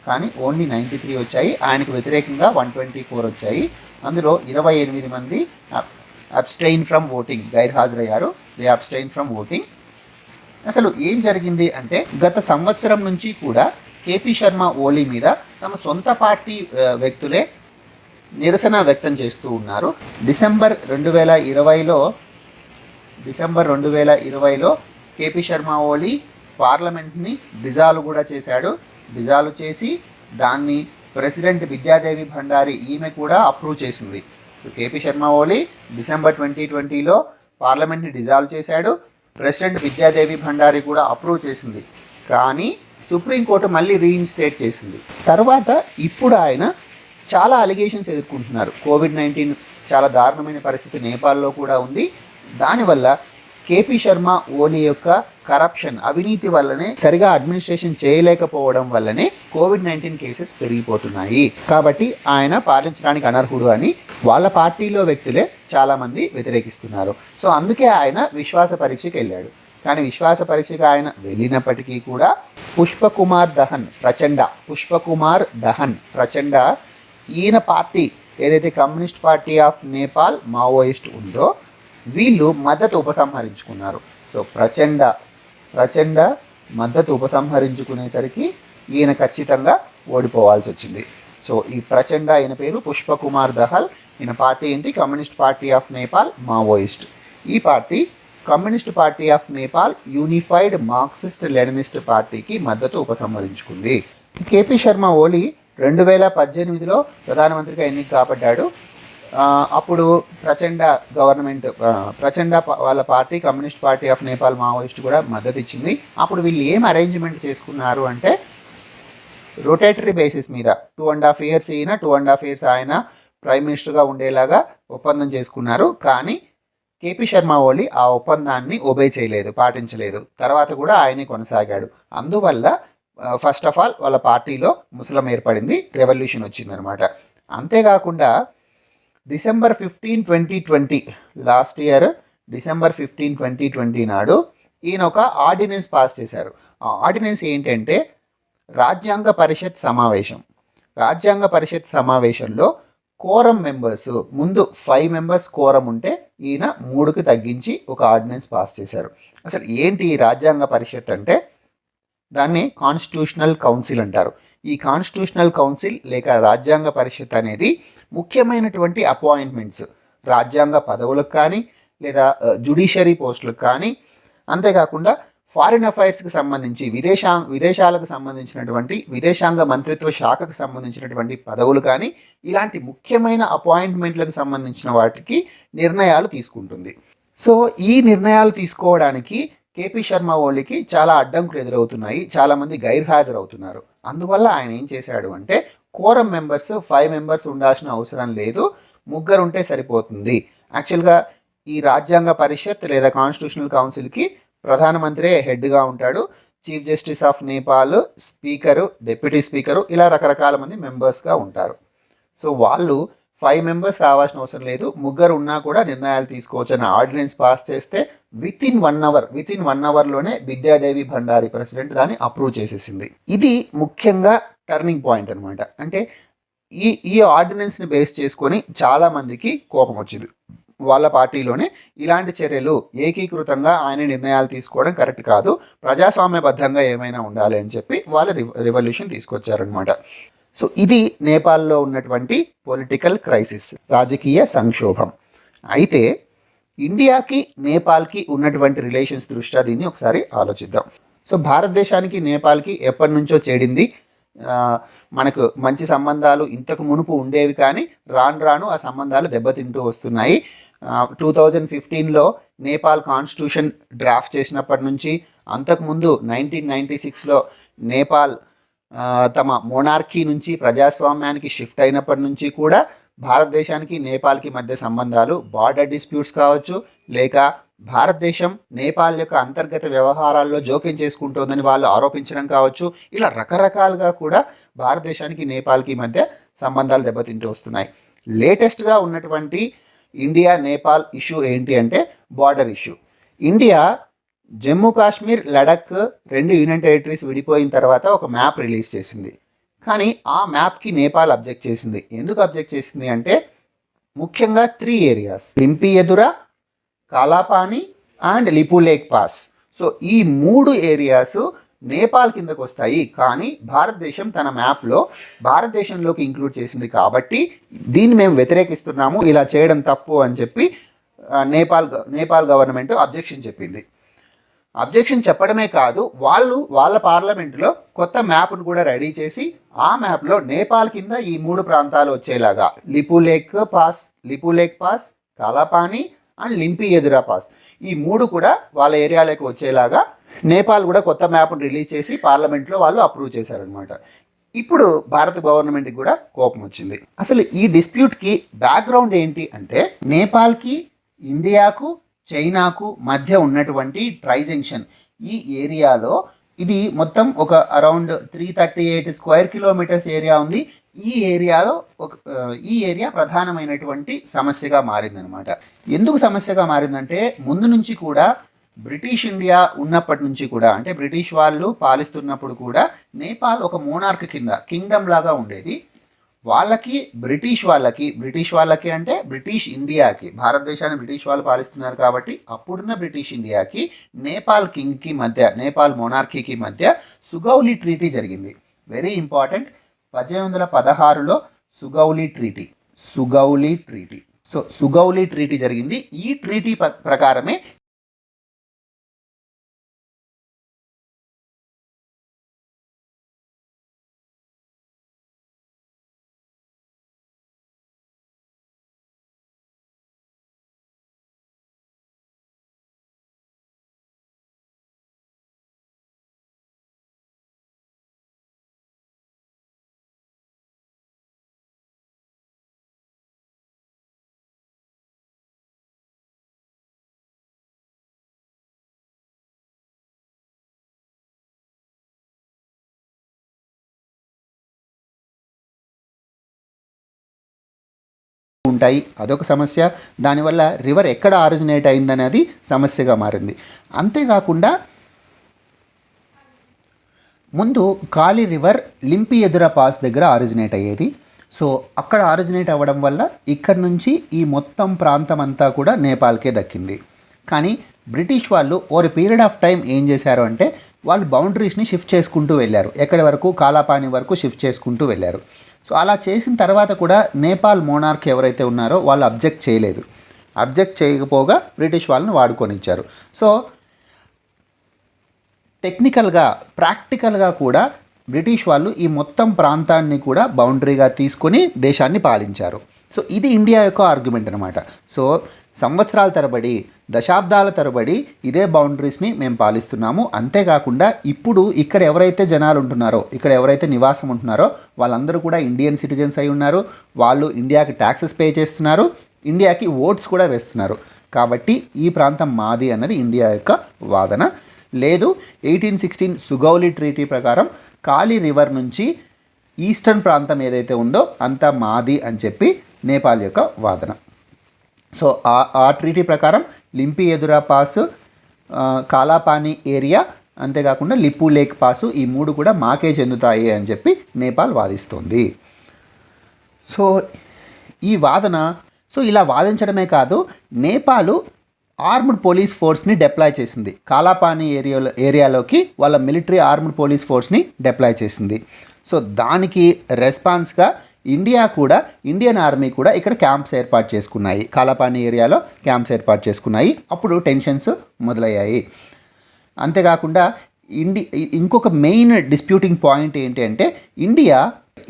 కానీ ఓన్లీ 93 వచ్చాయి. ఆయనకు వ్యతిరేకంగా 124 వచ్చాయి. అందులో 28 మంది అబ్స్టెయిన్ ఫ్రమ్ ఓటింగ్, గైర్హాజరయ్యారు. They abstain from voting. అసలు ఏం జరిగింది అంటే గత సంవత్సరం నుంచి కూడా KP శర్మ ఓలీ మీద తమ సొంత పార్టీ వ్యక్తులే నిరసన వ్యక్తం చేస్తూ ఉన్నారు. డిసెంబర్ 2020లో KP శర్మ ఓలీ పార్లమెంట్ని డిజాల్వ్ కూడా చేశాడు. డిజాల్వ్ చేసి దాన్ని ప్రెసిడెంట్ విద్యాదేవి భండారి ఈమె కూడా అప్రూవ్ చేసింది. KP శర్మ ఓలీ డిసెంబర్ 2020లో పార్లమెంట్ని డిజాల్వ్ చేశాడు, ప్రెసిడెంట్ విద్యాదేవి భండారి కూడా అప్రూవ్ చేసింది. కానీ సుప్రీంకోర్టు మళ్ళీ రీఇన్స్టేట్ చేసింది. తర్వాత ఇప్పుడు ఆయన చాలా అలిగేషన్స్ ఎదుర్కొంటున్నారు. COVID-19 చాలా దారుణమైన పరిస్థితి నేపాల్లో కూడా ఉంది. దానివల్ల కేపీ శర్మ ఓలీ యొక్క కరప్షన్, అవినీతి వల్లనే, సరిగా అడ్మినిస్ట్రేషన్ చేయలేకపోవడం వల్లనే కోవిడ్-19 కేసెస్ పెరిగిపోతున్నాయి. కాబట్టి ఆయన పాలించడానికి అనర్హుడు అని వాళ్ళ పార్టీలో వ్యక్తులే చాలామంది వ్యతిరేకిస్తున్నారు. సో అందుకే ఆయన విశ్వాస పరీక్షకి వెళ్ళాడు. కానీ విశ్వాస పరీక్షకు ఆయన వెళ్ళినప్పటికీ కూడా పుష్పకుమార్ దహన్ ప్రచండ ఈయన పార్టీ ఏదైతే communist party of Nepal Maoist ఉందో వీళ్ళు మద్దతు ఉపసంహరించుకున్నారు. సో ప్రచండ మద్దతు ఉపసంహరించుకునేసరికి ఈయన ఖచ్చితంగా ఓడిపోవాల్సి వచ్చింది. సో ఈ ప్రచండ ఈయన పేరు పుష్పకుమార్ దహల్. ఈయన పార్టీ ఏంటి? Communist party of Nepal Maoist. ఈ party communist party of Nepal unified Marxist Leninist పార్టీకి మద్దతు ఉపసంహరించుకుంది. కేపీ శర్మ ఓలీ 2018లో ప్రధానమంత్రిగా ఎన్నిక కాబడ్డాడు. అప్పుడు ప్రచండ వాళ్ళ party communist party of Nepal Maoist కూడా మద్దతు ఇచ్చింది. అప్పుడు వీళ్ళు ఏం అరేంజ్మెంట్ చేసుకున్నారు అంటే రొటేటరీ బేసిస్ మీద 2.5 years ఈయన 2.5 years ఆయన ప్రైమ్ మినిస్టర్గా ఉండేలాగా ఒప్పందం చేసుకున్నారు. కానీ కేపీ శర్మ ఓలీ ఆ ఒప్పందాన్ని పాటించలేదు. తర్వాత కూడా ఆయనే కొనసాగాడు. అందువల్ల ఫస్ట్ ఆఫ్ ఆల్ వాళ్ళ పార్టీలో ముసలం ఏర్పడింది, రెవల్యూషన్ వచ్చిందనమాట. అంతేకాకుండా December 15, 2020 లాస్ట్ ఇయర్ December 15, 2020 నాడు ఈయన ఒక ఆర్డినెన్స్ పాస్ చేశారు. ఆ ఆర్డినెన్స్ ఏంటంటే రాజ్యాంగ పరిషత్ సమావేశంలో కోరం మెంబర్స్ ముందు 5 members కోరం ఉంటే ఈయన 3కి తగ్గించి ఒక ఆర్డినెన్స్ పాస్ చేశారు. అసలు ఏంటి ఈ రాజ్యాంగ పరిషత్ అంటే దాన్ని కాన్స్టిట్యూషనల్ కౌన్సిల్ అంటారు. ఈ కాన్స్టిట్యూషనల్ కౌన్సిల్ లేక రాజ్యాంగ పరిషత్ అనేది ముఖ్యమైనటువంటి అపాయింట్మెంట్స్, రాజ్యాంగ పదవులకు కానీ లేదా జ్యుడిషియరీ పోస్టులకు కానీ, అంతేకాకుండా ఫారిన్ అఫైర్స్కి సంబంధించి విదేశాలకు సంబంధించినటువంటి విదేశాంగ మంత్రిత్వ శాఖకు సంబంధించినటువంటి పదవులు కానీ, ఇలాంటి ముఖ్యమైన అపాయింట్మెంట్లకు సంబంధించిన వాటికి నిర్ణయాలు తీసుకుంటుంది. సో ఈ నిర్ణయాలు తీసుకోవడానికి కేపీ శర్మ ఓలీకి చాలా అడ్డంకులు ఎదురవుతున్నాయి, చాలామంది గైర్హాజరవుతున్నారు. అందువల్ల ఆయన ఏం చేశాడు అంటే కోరం మెంబర్స్ 5 members ఉండాల్సిన అవసరం లేదు, 3 ఉంటే సరిపోతుంది. యాక్చువల్గా ఈ రాజ్యాంగ పరిషత్ లేదా కాన్స్టిట్యూషనల్ కౌన్సిల్కి ప్రధానమంత్రే హెడ్గా ఉంటాడు. Chief justice of Nepal, speaker, deputy speaker, ఇలా రకరకాల మంది మెంబర్స్గా ఉంటారు. సో వాళ్ళు 5 members రావాల్సిన అవసరం లేదు, 3 ఉన్నా కూడా నిర్ణయాలు తీసుకోవచ్చు అని ఆర్డినెన్స్ పాస్ చేస్తే విత్ ఇన్ 1 hourలోనే విద్యాదేవి భండారి ప్రెసిడెంట్ దాన్ని అప్రూవ్ చేసేసింది. ఇది ముఖ్యంగా టర్నింగ్ పాయింట్ అనమాట. అంటే ఈ ఆర్డినెన్స్ని బేస్ చేసుకొని చాలామందికి కోపం వచ్చింది. వాళ్ళ పార్టీలోనే ఇలాంటి చర్యలు ఏకీకృతంగా ఆయన నిర్ణయాలు తీసుకోవడం కరెక్ట్ కాదు, ప్రజాస్వామ్యబద్ధంగా ఏమైనా ఉండాలి అని చెప్పి వాళ్ళు రెవల్యూషన్ తీసుకొచ్చారనమాట. సో ఇది నేపాల్లో ఉన్నటువంటి పొలిటికల్ క్రైసిస్, రాజకీయ సంక్షోభం. అయితే ఇండియాకి నేపాల్కి ఉన్నటువంటి రిలేషన్స్ దృష్ట్యా దీన్ని ఒకసారి ఆలోచిద్దాం. సో భారతదేశానికి నేపాల్కి ఎప్పటి నుంచో చేడింది, మనకు మంచి సంబంధాలు ఇంతకు మునుపు ఉండేవి, కానీ రాను ఆ సంబంధాలు దెబ్బతింటూ వస్తున్నాయి. 2015లో నేపాల్ కాన్స్టిట్యూషన్ డ్రాఫ్ట్ చేసినప్పటి నుంచి, అంతకుముందు 1996లో నేపాల్ తమ మొనార్కీ నుంచి ప్రజాస్వామ్యానికి షిఫ్ట్ అయినప్పటి నుంచి కూడా భారతదేశానికి నేపాల్కి మధ్య సంబంధాలు బార్డర్ డిస్ప్యూట్స్ కావచ్చు, లేక భారతదేశం నేపాల్ యొక్క అంతర్గత వ్యవహారాల్లో జోక్యం చేసుకుంటోందని వాళ్ళు ఆరోపించడం కావచ్చు, ఇలా రకరకాలుగా కూడా భారతదేశానికి నేపాల్కి మధ్య సంబంధాలు దెబ్బతింటూ వస్తున్నాయి. లేటెస్ట్గా ఉన్నటువంటి ఇండియా నేపాల్ ఇష్యూ ఏంటి అంటే border issue. India Jammu Kashmir, Ladakh 2 union territories విడిపోయిన తర్వాత ఒక మ్యాప్ రిలీజ్ చేసింది. కానీ ఆ మ్యాప్కి నేపాల్ అబ్జెక్ట్ చేసింది. ఎందుకు అబ్జెక్ట్ చేసింది అంటే ముఖ్యంగా 3 areas, Limpiyadhura, Kalapani and Lipulekh pass. So ఈ 3 areas నేపాల్ కిందకు వస్తాయి, కానీ భారతదేశం తన మ్యాప్లో భారతదేశంలోకి ఇంక్లూడ్ చేసింది. కాబట్టి దీన్ని మేము వ్యతిరేకిస్తున్నాము, ఇలా చేయడం తప్పు అని చెప్పి నేపాల్ గవర్నమెంట్ అబ్జెక్షన్ చెప్పింది. అబ్జెక్షన్ చెప్పడమే కాదు, వాళ్ళ పార్లమెంటులో కొత్త మ్యాప్ను కూడా రెడీ చేసి ఆ మ్యాప్లో నేపాల్ కింద ఈ 3 ప్రాంతాలు వచ్చేలాగా Lipulekh pass, Kalapani and Limpiyadhura pass, ఈ 3 కూడా వాళ్ళ ఏరియాలోకి వచ్చేలాగా నేపాల్ కూడా కొత్త మ్యాప్ను రిలీజ్ చేసి పార్లమెంట్లో వాళ్ళు అప్రూవ్ చేశారనమాట. ఇప్పుడు భారత గవర్నమెంట్కి కూడా కోపం వచ్చింది. అసలు ఈ డిస్ప్యూట్కి బ్యాక్గ్రౌండ్ ఏంటి అంటే, నేపాల్కి ఇండియాకు చైనాకు మధ్య ఉన్నటువంటి ట్రై జంక్షన్ ఈ ఏరియాలో ఇది మొత్తం ఒక అరౌండ్ 338 స్క్వేర్ కిలోమీటర్స్ ఏరియా ఉంది. ఈ ఏరియాలో ఈ ఏరియా ప్రధానమైనటువంటి సమస్యగా మారిందనమాట. ఎందుకు సమస్యగా మారిందంటే, ముందు నుంచి కూడా బ్రిటిష్ ఇండియా ఉన్నప్పటి నుంచి కూడా, అంటే బ్రిటిష్ వాళ్ళు పాలిస్తున్నప్పుడు కూడా నేపాల్ ఒక మోనార్క్ కింద కింగ్డమ్ లాగా ఉండేది. బ్రిటిష్ వాళ్ళకి అంటే బ్రిటిష్ ఇండియాకి, భారతదేశాన్ని బ్రిటిష్ వాళ్ళు పాలిస్తున్నారు కాబట్టి అప్పుడున్న బ్రిటిష్ ఇండియాకి నేపాల్ కింగ్కి మధ్య, నేపాల్ మోనార్కీకి మధ్య సుగౌలి ట్రీటీ జరిగింది. Very important. 1816లో Sugauli treaty. So Sugauli treaty జరిగింది. ఈ ట్రీటీ ప్రకారమే ఉంటాయి, అదొక సమస్య. దానివల్ల రివర్ ఎక్కడ ఆరిజినేట్ అయిందనేది సమస్యగా మారింది. అంతేకాకుండా ముందు కాళీ రివర్ లింపియదురా పాస్ దగ్గర ఆరిజినేట్ అయ్యేది. సో అక్కడ ఆరిజినేట్ అవ్వడం వల్ల ఇక్కడ నుంచి ఈ మొత్తం ప్రాంతం అంతా కూడా నేపాల్కే దక్కింది. కానీ బ్రిటిష్ వాళ్ళు ఓవర్ పీరియడ్ ఆఫ్ టైం ఏం చేశారు అంటే, వాళ్ళు బౌండరీస్ని షిఫ్ట్ చేసుకుంటూ వెళ్ళారు. ఎక్కడి వరకు? కాలాపాని వరకు షిఫ్ట్ చేసుకుంటూ వెళ్ళారు. సో అలా చేసిన తర్వాత కూడా నేపాల్ మోనార్క్ ఎవరైతే ఉన్నారో వాళ్ళు అబ్జెక్ట్ చేయకపోగా బ్రిటిష్ వాళ్ళని వాడుకొనిచ్చారు. సో టెక్నికల్గా, ప్రాక్టికల్గా కూడా బ్రిటిష్ వాళ్ళు ఈ మొత్తం ప్రాంతాన్ని కూడా బౌండరీగా తీసుకొని దేశాన్ని పాలించారు. సో ఇది ఇండియా యొక్క ఆర్గ్యుమెంట్ అనమాట. సో సంవత్సరాల తరబడి, దశాబ్దాల తరబడి ఇదే బౌండరీస్ని మేము పాలిస్తున్నాము. అంతేకాకుండా ఇప్పుడు ఇక్కడ ఎవరైతే జనాలు ఉంటున్నారో, ఇక్కడ ఎవరైతే నివాసం ఉంటున్నారో వాళ్ళందరూ కూడా ఇండియన్ సిటిజన్స్ అయి ఉన్నారు. వాళ్ళు ఇండియాకి ట్యాక్సెస్ పే చేస్తున్నారు, ఇండియాకి ఓట్స్ కూడా వేస్తున్నారు. కాబట్టి ఈ ప్రాంతం మాది అన్నది ఇండియా యొక్క వాదన. లేదు, 1816 సుగౌలి ట్రీటీ ప్రకారం కాళీ రివర్ నుంచి ఈస్టర్న్ ప్రాంతం ఏదైతే ఉందో అంతా మాది అని చెప్పి నేపాల్ యొక్క వాదన. సో ఆ ట్రీటీ ప్రకారం లింపియదురా పాస్, కాలాపాని ఏరియా, అంతేకాకుండా లిపు లేక్ పాసు, ఈ మూడు కూడా మాకే చెందుతాయి అని చెప్పి నేపాల్ వాదిస్తోంది. సో ఈ వాదన, సో ఇలా వాదించడమే కాదు, నేపాల్ ఆర్మ్డ్ పోలీస్ ఫోర్స్ని డిప్లాయ్ చేసింది. కాలాపాని ఏరియాలోకి వాళ్ళ మిలిటరీ ఆర్మ్డ్ పోలీస్ ఫోర్స్ని డిప్లాయ్ చేసింది. సో దానికి రెస్పాన్స్గా ఇండియన్ ఆర్మీ కూడా ఇక్కడ క్యాంప్స్ ఏర్పాటు చేసుకున్నాయి. కాలాపాని ఏరియాలో క్యాంప్స్ ఏర్పాటు చేసుకున్నాయి. అప్పుడు టెన్షన్స్ మొదలయ్యాయి. అంతేకాకుండా ఇంకొక మెయిన్ డిస్ప్యూటింగ్ పాయింట్ ఏంటి అంటే,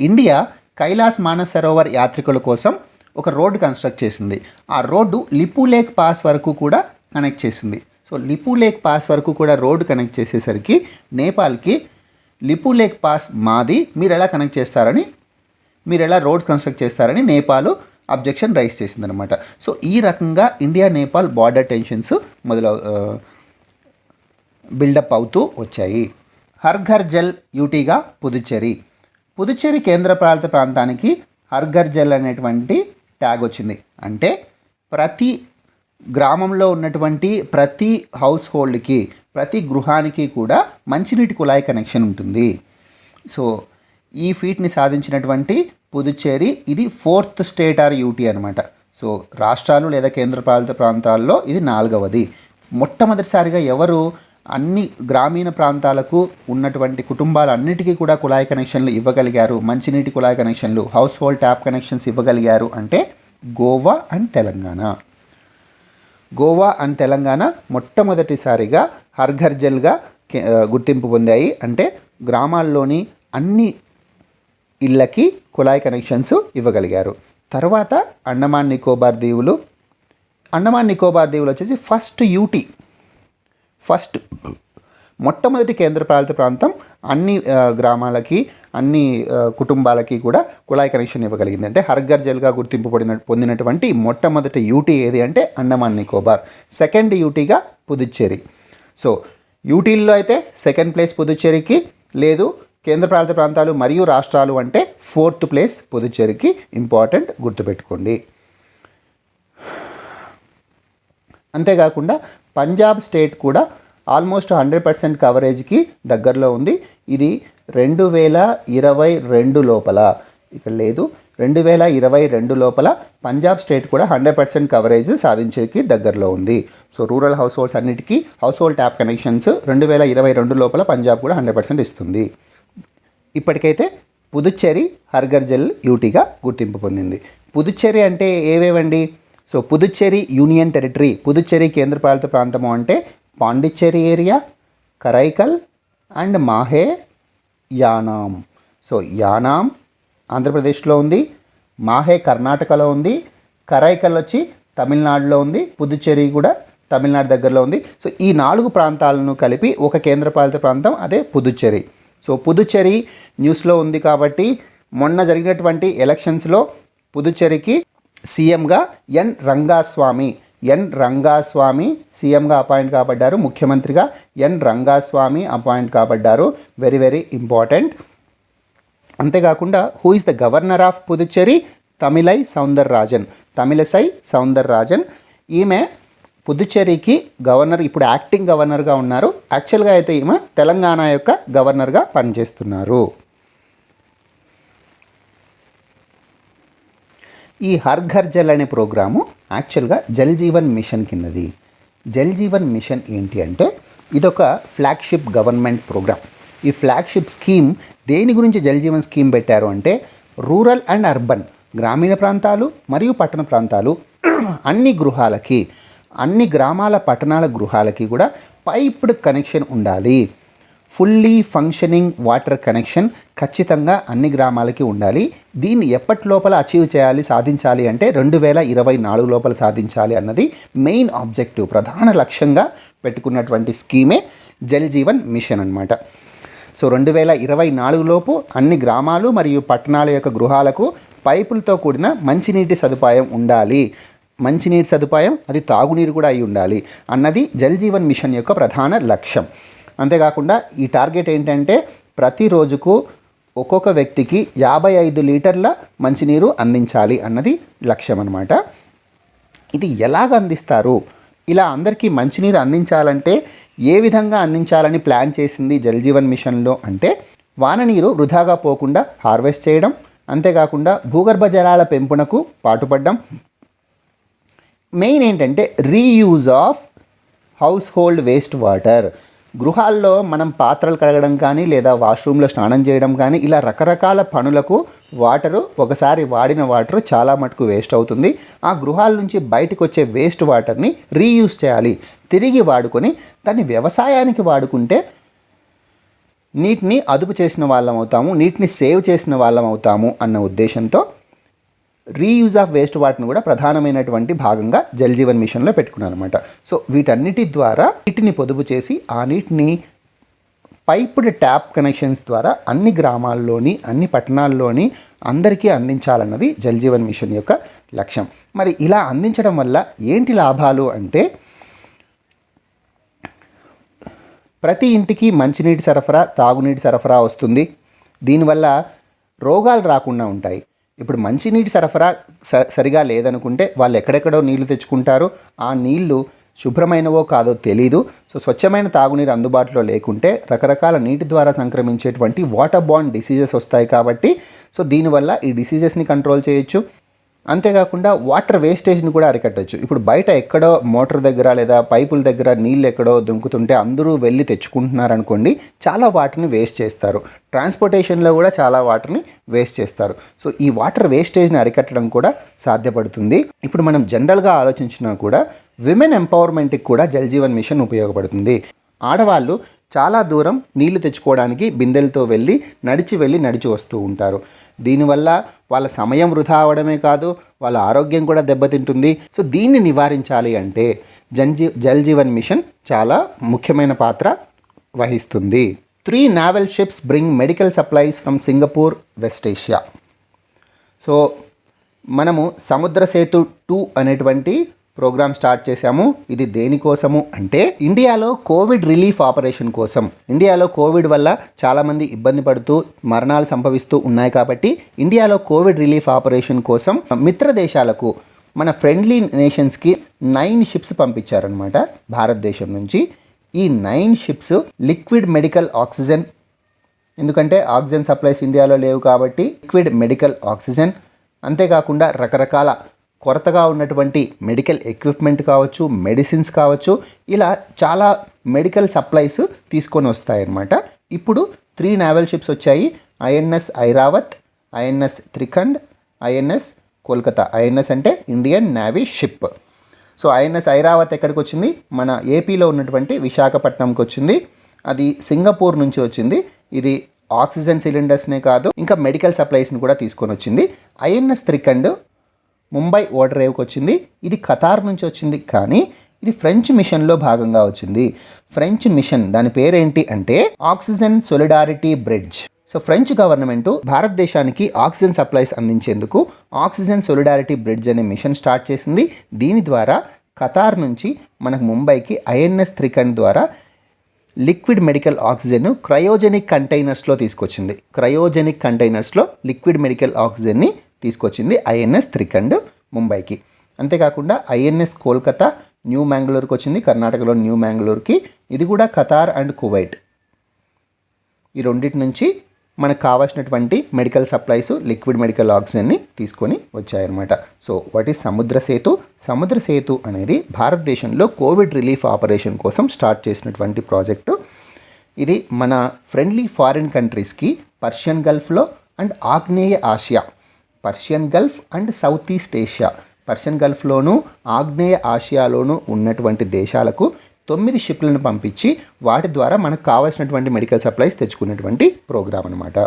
ఇండియా కైలాస్ మానసరోవర్ యాత్రికుల కోసం ఒక రోడ్డు కన్స్ట్రక్ట్ చేసింది. ఆ రోడ్డు లిపు లేక్ పాస్ వరకు కూడా కనెక్ట్ చేసింది. సో లిపు లేక్ పాస్ వరకు కూడా రోడ్డు కనెక్ట్ చేసేసరికి నేపాల్కి లిపు లేక్ పాస్ మాది, మీరు ఎలా రోడ్స్ కన్స్ట్రక్ట్ చేస్తారని నేపాల్ అబ్జెక్షన్ రైజ్ చేసిందనమాట. సో ఈ రకంగా India Nepal border tensions buildup అవుతూ వచ్చాయి. హర్ ఘర్ జల్ యూటీగా పుదుచ్చేరి కేంద్రపాలిత ప్రాంతానికి హర్ ఘర్ జల్ అనేటువంటి ట్యాగ్ వచ్చింది. అంటే ప్రతి గ్రామంలో ఉన్నటువంటి ప్రతి హౌస్ హోల్డ్కి, ప్రతి గృహానికి కూడా మంచినీటి కుళాయి కనెక్షన్ ఉంటుంది. సో ఈ ఫీట్ని సాధించినటువంటి పుదుచ్చేరి, ఇది 4th స్టేట్ ఆర్ యూటీ అనమాట. సో రాష్ట్రాలు లేదా కేంద్రపాలిత ప్రాంతాల్లో ఇది 4వది. మొట్టమొదటిసారిగా ఎవరు అన్ని గ్రామీణ ప్రాంతాలకు ఉన్నటువంటి కుటుంబాలన్నిటికీ కూడా కుళాయి కనెక్షన్లు ఇవ్వగలిగారు, మంచినీటి కుళాయి కనెక్షన్లు, హౌస్ హోల్డ్ ట్యాప్ కనెక్షన్స్ ఇవ్వగలిగారు అంటే గోవా అండ్ తెలంగాణ మొట్టమొదటిసారిగా హర్ ఘర్ జల్గా గుర్తింపు పొందాయి. అంటే గ్రామాల్లోని అన్ని ఇళ్ళకి కుళాయి కనెక్షన్స్ ఇవ్వగలిగారు. తర్వాత అండమాన్ నికోబార్ దీవులు వచ్చేసి ఫస్ట్ మొట్టమొదటి కేంద్రపాలిత ప్రాంతం అన్ని గ్రామాలకి అన్ని కుటుంబాలకి కూడా కుళాయి కనెక్షన్ ఇవ్వగలిగింది. అంటే హర్ఘర్ జల్గా గుర్తింపు పొందినటువంటి మొట్టమొదటి యూటీ ఏది అంటే అండమాన్ నికోబార్. సెకండ్ యూటీగా పుదుచ్చేరి. సో యూటీల్లో అయితే సెకండ్ ప్లేస్ పుదుచ్చేరికి, లేదు కేంద్రపాలిత ప్రాంతాలు మరియు రాష్ట్రాలు అంటే ఫోర్త్ ప్లేస్ పుదుచ్చేరికి. ఇంపార్టెంట్, గుర్తుపెట్టుకోండి. అంతేకాకుండా పంజాబ్ స్టేట్ కూడా ఆల్మోస్ట్ 100% కవరేజ్కి దగ్గరలో ఉంది. ఇది 2022 లోపల, ఇక్కడ లేదు, 2022 లోపల పంజాబ్ స్టేట్ కూడా 100% కవరేజ్ సాధించేకి దగ్గరలో ఉంది. సో రూరల్ హౌస్ హోల్డ్స్ అన్నిటికీ హౌస్ హోల్డ్ ట్యాప్ కనెక్షన్స్ 2022 లోపల పంజాబ్ కూడా 100% ఇస్తుంది. ఇప్పటికైతే పుదుచ్చేరి హర్ఘర్ జల్ యూటీగా గుర్తింపు పొందింది. పుదుచ్చేరి అంటే ఏవేవండి? So Puducherry union territory, Puducherry కేంద్రపాలిత ప్రాంతము అంటే Pondicherry area, Karaikal and Mahe Yanam. So Yanam ఆంధ్రప్రదేశ్లో ఉంది, మాహే కర్ణాటకలో ఉంది, కరైకల్ వచ్చి తమిళనాడులో ఉంది, పుదుచ్చేరి కూడా తమిళనాడు దగ్గరలో ఉంది. సో ఈ 4 ప్రాంతాలను కలిపి ఒక కేంద్రపాలిత ప్రాంతం, అదే పుదుచ్చేరి. సో పుదుచ్చేరి న్యూస్లో ఉంది కాబట్టి మొన్న జరిగినటువంటి ఎలక్షన్స్లో పుదుచ్చేరికి సీఎంగా ఎన్ రంగాస్వామి సీఎంగా అపాయింట్ కాబడ్డారు. ముఖ్యమంత్రిగా ఎన్ రంగాస్వామి అపాయింట్ కాబడ్డారు. Very very important. అంతేకాకుండా who is the governor of Puducherry? Tamilisai Soundararajan. ఈమె పుదుచ్చేరికి గవర్నర్, ఇప్పుడు యాక్టింగ్ గవర్నర్గా ఉన్నారు. యాక్చువల్గా అయితే ఈమె తెలంగాణ యొక్క గవర్నర్గా పనిచేస్తున్నారు. ఈ హర్ఘర్ జల్ అనే ప్రోగ్రాము యాక్చువల్గా జల్ జీవన్ మిషన్ కిందది. జల్ జీవన్ మిషన్ ఏంటి అంటే ఇదొక ఫ్లాగ్షిప్ గవర్నమెంట్ ప్రోగ్రామ్. ఈ ఫ్లాగ్షిప్ స్కీమ్ దేని గురించి జల్ జీవన్ స్కీమ్ పెట్టారు అంటే రూరల్ అండ్ అర్బన్, గ్రామీణ ప్రాంతాలు మరియు పట్టణ ప్రాంతాలు అన్ని గృహాలకి, అన్ని గ్రామాల పట్టణాల గృహాలకి కూడా పైప్డ్ కనెక్షన్ ఉండాలి. ఫుల్లీ ఫంక్షనింగ్ వాటర్ కనెక్షన్ ఖచ్చితంగా అన్ని గ్రామాలకి ఉండాలి. దీన్ని ఎప్పటి లోపల అచీవ్ చేయాలి, సాధించాలి అంటే 2024 లోపల సాధించాలి అన్నది మెయిన్ ఆబ్జెక్టివ్, ప్రధాన లక్ష్యంగా పెట్టుకున్నటువంటి స్కీమే జల్ జీవన్ మిషన్ అన్నమాట. సో 2024 లోపు అన్ని గ్రామాలు మరియు పట్టణాల యొక్క గృహాలకు పైపులతో కూడిన మంచినీటి సదుపాయం ఉండాలి. మంచినీటి సదుపాయం, అది తాగునీరు కూడా అయి ఉండాలి అన్నది జల్ జీవన్ మిషన్ యొక్క ప్రధాన లక్ష్యం. అంతేకాకుండా ఈ టార్గెట్ ఏంటంటే ప్రతి రోజుకు ఒక్కొక్క వ్యక్తికి 55 లీటర్ల మంచినీరు అందించాలి అన్నది లక్ష్యం అన్నమాట. ఇది ఎలాగ అందిస్తారు? ఇలా అందరికీ మంచినీరు అందించాలంటే ఏ విధంగా అందించాలని ప్లాన్ చేసింది జల్ జీవన్ మిషన్లో అంటే వాన నీరు వృధాగా పోకుండా హార్వెస్ట్ చేయడం, అంతేకాకుండా భూగర్భ జలాల పెంపునకు పాటుపడడం, మెయిన్ ఏంటంటే reuse of house hold waste water. గృహాల్లో మనం పాత్రలు కడగడం కానీ లేదా వాష్రూమ్లో స్నానం చేయడం కానీ ఇలా రకరకాల పనులకు వాటరు, ఒకసారి వాడిన వాటరు చాలా మటుకు వేస్ట్ అవుతుంది. ఆ గృహాల నుంచి బయటకు వచ్చే వేస్ట్ వాటర్ని రీయూజ్ చేయాలి, తిరిగి వాడుకొని దాన్ని వ్యవసాయానికి వాడుకుంటే నీటిని అదుపు చేసిన వాళ్ళం అవుతాము, నీటిని సేవ్ చేసిన వాళ్ళం అవుతాము అన్న ఉద్దేశంతో రీయూజ్ ఆఫ్ వేస్ట్ వాటర్ని కూడా ప్రధానమైనటువంటి భాగంగా జల్ జీవన్ మిషన్లో పెట్టుకున్నారన్నమాట. సో వీటన్నిటి ద్వారా నీటిని పొదుపు చేసి ఆ నీటిని పైప్డ్ ట్యాప్ కనెక్షన్స్ ద్వారా అన్ని గ్రామాల్లోని, అన్ని పట్టణాల్లోని అందరికీ అందించాలన్నది జల్ జీవన్ మిషన్ యొక్క లక్ష్యం. మరి ఇలా అందించడం వల్ల ఏంటి లాభాలు అంటే ప్రతి ఇంటికి మంచినీటి సరఫరా, తాగునీటి సరఫరా వస్తుంది. దీనివల్ల రోగాలు రాకుండా ఉంటాయి. ఇప్పుడు మంచినీటి సరఫరా సరిగా లేదనుకుంటే వాళ్ళు ఎక్కడెక్కడో నీళ్లు తెచ్చుకుంటారు, ఆ నీళ్లు శుభ్రమైనవో కాదో తెలీదు. సో స్వచ్ఛమైన తాగునీరు అందుబాటులో లేకుంటే రకరకాల నీటి ద్వారా సంక్రమించేటువంటి వాటర్ బాండ్ డిసీజెస్ వస్తాయి. కాబట్టి సో దీనివల్ల ఈ డిసీజెస్ని కంట్రోల్ చేయొచ్చు. అంతేకాకుండా వాటర్ వేస్టేజ్ని కూడా అరికట్టచ్చు. ఇప్పుడు బయట ఎక్కడో మోటార్ దగ్గర లేదా పైపుల దగ్గర నీళ్ళు ఎక్కడో దుంకుతుంటే అందరూ వెళ్ళి తెచ్చుకుంటున్నారు అనుకోండి, చాలా వాటర్ని వేస్ట్ చేస్తారు. ట్రాన్స్పోర్టేషన్లో కూడా చాలా వాటర్ని వేస్ట్ చేస్తారు. సో ఈ వాటర్ వేస్టేజ్ని అరికట్టడం కూడా సాధ్యపడుతుంది. ఇప్పుడు మనం జనరల్గా ఆలోచించినా కూడా విమెన్ ఎంపవర్మెంట్కి కూడా జల్ జీవన్ మిషన్ ఉపయోగపడుతుంది. ఆడవాళ్ళు చాలా దూరం నీళ్లు తెచ్చుకోవడానికి బిందెలతో నడిచి వస్తూ ఉంటారు. దీనివల్ల వాళ్ళ సమయం వృధా అవడమే కాదు, వాళ్ళ ఆరోగ్యం కూడా దెబ్బతింటుంది. సో దీన్ని నివారించాలి అంటే జల్ జీవన్ మిషన్ చాలా ముఖ్యమైన పాత్ర వహిస్తుంది. 3 naval ships bring medical supplies from Singapore, West Asia. So మనము సముద్ర సేతు 2 అనేటువంటి ప్రోగ్రామ్ స్టార్ట్ చేశాము. ఇది దేనికోసము అంటే ఇండియాలో కోవిడ్ రిలీఫ్ ఆపరేషన్ కోసం. ఇండియాలో కోవిడ్ వల్ల చాలామంది ఇబ్బంది పడుతూ మరణాలు సంభవిస్తూ ఉన్నాయి కాబట్టి ఇండియాలో కోవిడ్ రిలీఫ్ ఆపరేషన్ కోసం మిత్ర దేశాలకు మన ఫ్రెండ్లీ నేషన్స్కి 9 షిప్స్ పంపించారనమాట భారతదేశం నుంచి. ఈ 9 షిప్స్ లిక్విడ్ మెడికల్ ఆక్సిజన్, ఎందుకంటే ఆక్సిజన్ సప్లైస్ ఇండియాలో లేవు కాబట్టి లిక్విడ్ మెడికల్ ఆక్సిజన్, అంతేకాకుండా రకరకాల కొరతగా ఉన్నటువంటి మెడికల్ ఎక్విప్మెంట్ కావచ్చు, మెడిసిన్స్ కావచ్చు, ఇలా చాలా మెడికల్ సప్లైస్ తీసుకొని వస్తాయన్నమాట. ఇప్పుడు 3 naval ships వచ్చాయి. INS Airavat, INS Trikhand, INS Kolkata. INS అంటే Indian navy ship. So INS Airavat ఎక్కడికి వచ్చింది? మన ఏపీలో ఉన్నటువంటి విశాఖపట్నంకి వచ్చింది. అది సింగపూర్ నుంచి వచ్చింది. ఇది ఆక్సిజన్ సిలిండర్స్నే కాదు, ఇంకా మెడికల్ సప్లైస్ని కూడా తీసుకొని వచ్చింది. ఐఎన్ఎస్ త్రిఖండ్ ముంబై ఓడర్ రేవ్కి వచ్చింది. ఇది ఖతార్ నుంచి వచ్చింది, కానీ ఇది ఫ్రెంచ్ మిషన్లో భాగంగా వచ్చింది. ఫ్రెంచ్ మిషన్ దాని పేరేంటి అంటే oxygen solidarity bridge. So French government భారతదేశానికి ఆక్సిజన్ సప్లైస్ అందించేందుకు ఆక్సిజన్ సొలిడారిటీ బ్రిడ్జ్ అనే మిషన్ స్టార్ట్ చేసింది. దీని ద్వారా ఖతార్ నుంచి మనకు ముంబైకి ఐఎన్ఎస్ త్రిఖండ్ ద్వారా లిక్విడ్ మెడికల్ ఆక్సిజన్ క్రయోజెనిక్ కంటైనర్స్లో తీసుకొచ్చింది. క్రయోజెనిక్ కంటైనర్స్లో లిక్విడ్ మెడికల్ ఆక్సిజన్ని తీసుకొచ్చింది ఐఎన్ఎస్ త్రిఖండ్ ముంబైకి. అంతేకాకుండా ఐఎన్ఎస్ కోల్కతా న్యూ మ్యాంగ్లూర్కి వచ్చింది, కర్ణాటకలో న్యూ మ్యాంగ్లూర్కి. ఇది కూడా ఖతార్ అండ్ కువైట్, ఈ రెండింటి నుంచి మనకు కావాల్సినటువంటి మెడికల్ సప్లైస్, లిక్విడ్ మెడికల్ ఆక్సిజన్ని తీసుకొని వచ్చాయన్నమాట. సో వాట్ ఈస్ సముద్ర సేతు? సముద్ర సేతు అనేది భారతదేశంలో కోవిడ్ రిలీఫ్ ఆపరేషన్ కోసం స్టార్ట్ చేసినటువంటి ప్రాజెక్టు. ఇది మన ఫ్రెండ్లీ ఫారిన్ కంట్రీస్కి పర్షియన్ గల్ఫ్లో అండ్ ఆగ్నేయ ఆసియా, Persian Gulf and south east Asia, Persian గల్ఫ్లోను ఆగ్నేయ ఆసియాలోను ఉన్నటువంటి దేశాలకు 9 షిప్లను పంపించి వాటి ద్వారా మనకు కావాల్సినటువంటి మెడికల్ సప్లైస్ తెచ్చుకునేటువంటి ప్రోగ్రామ్ అనమాట.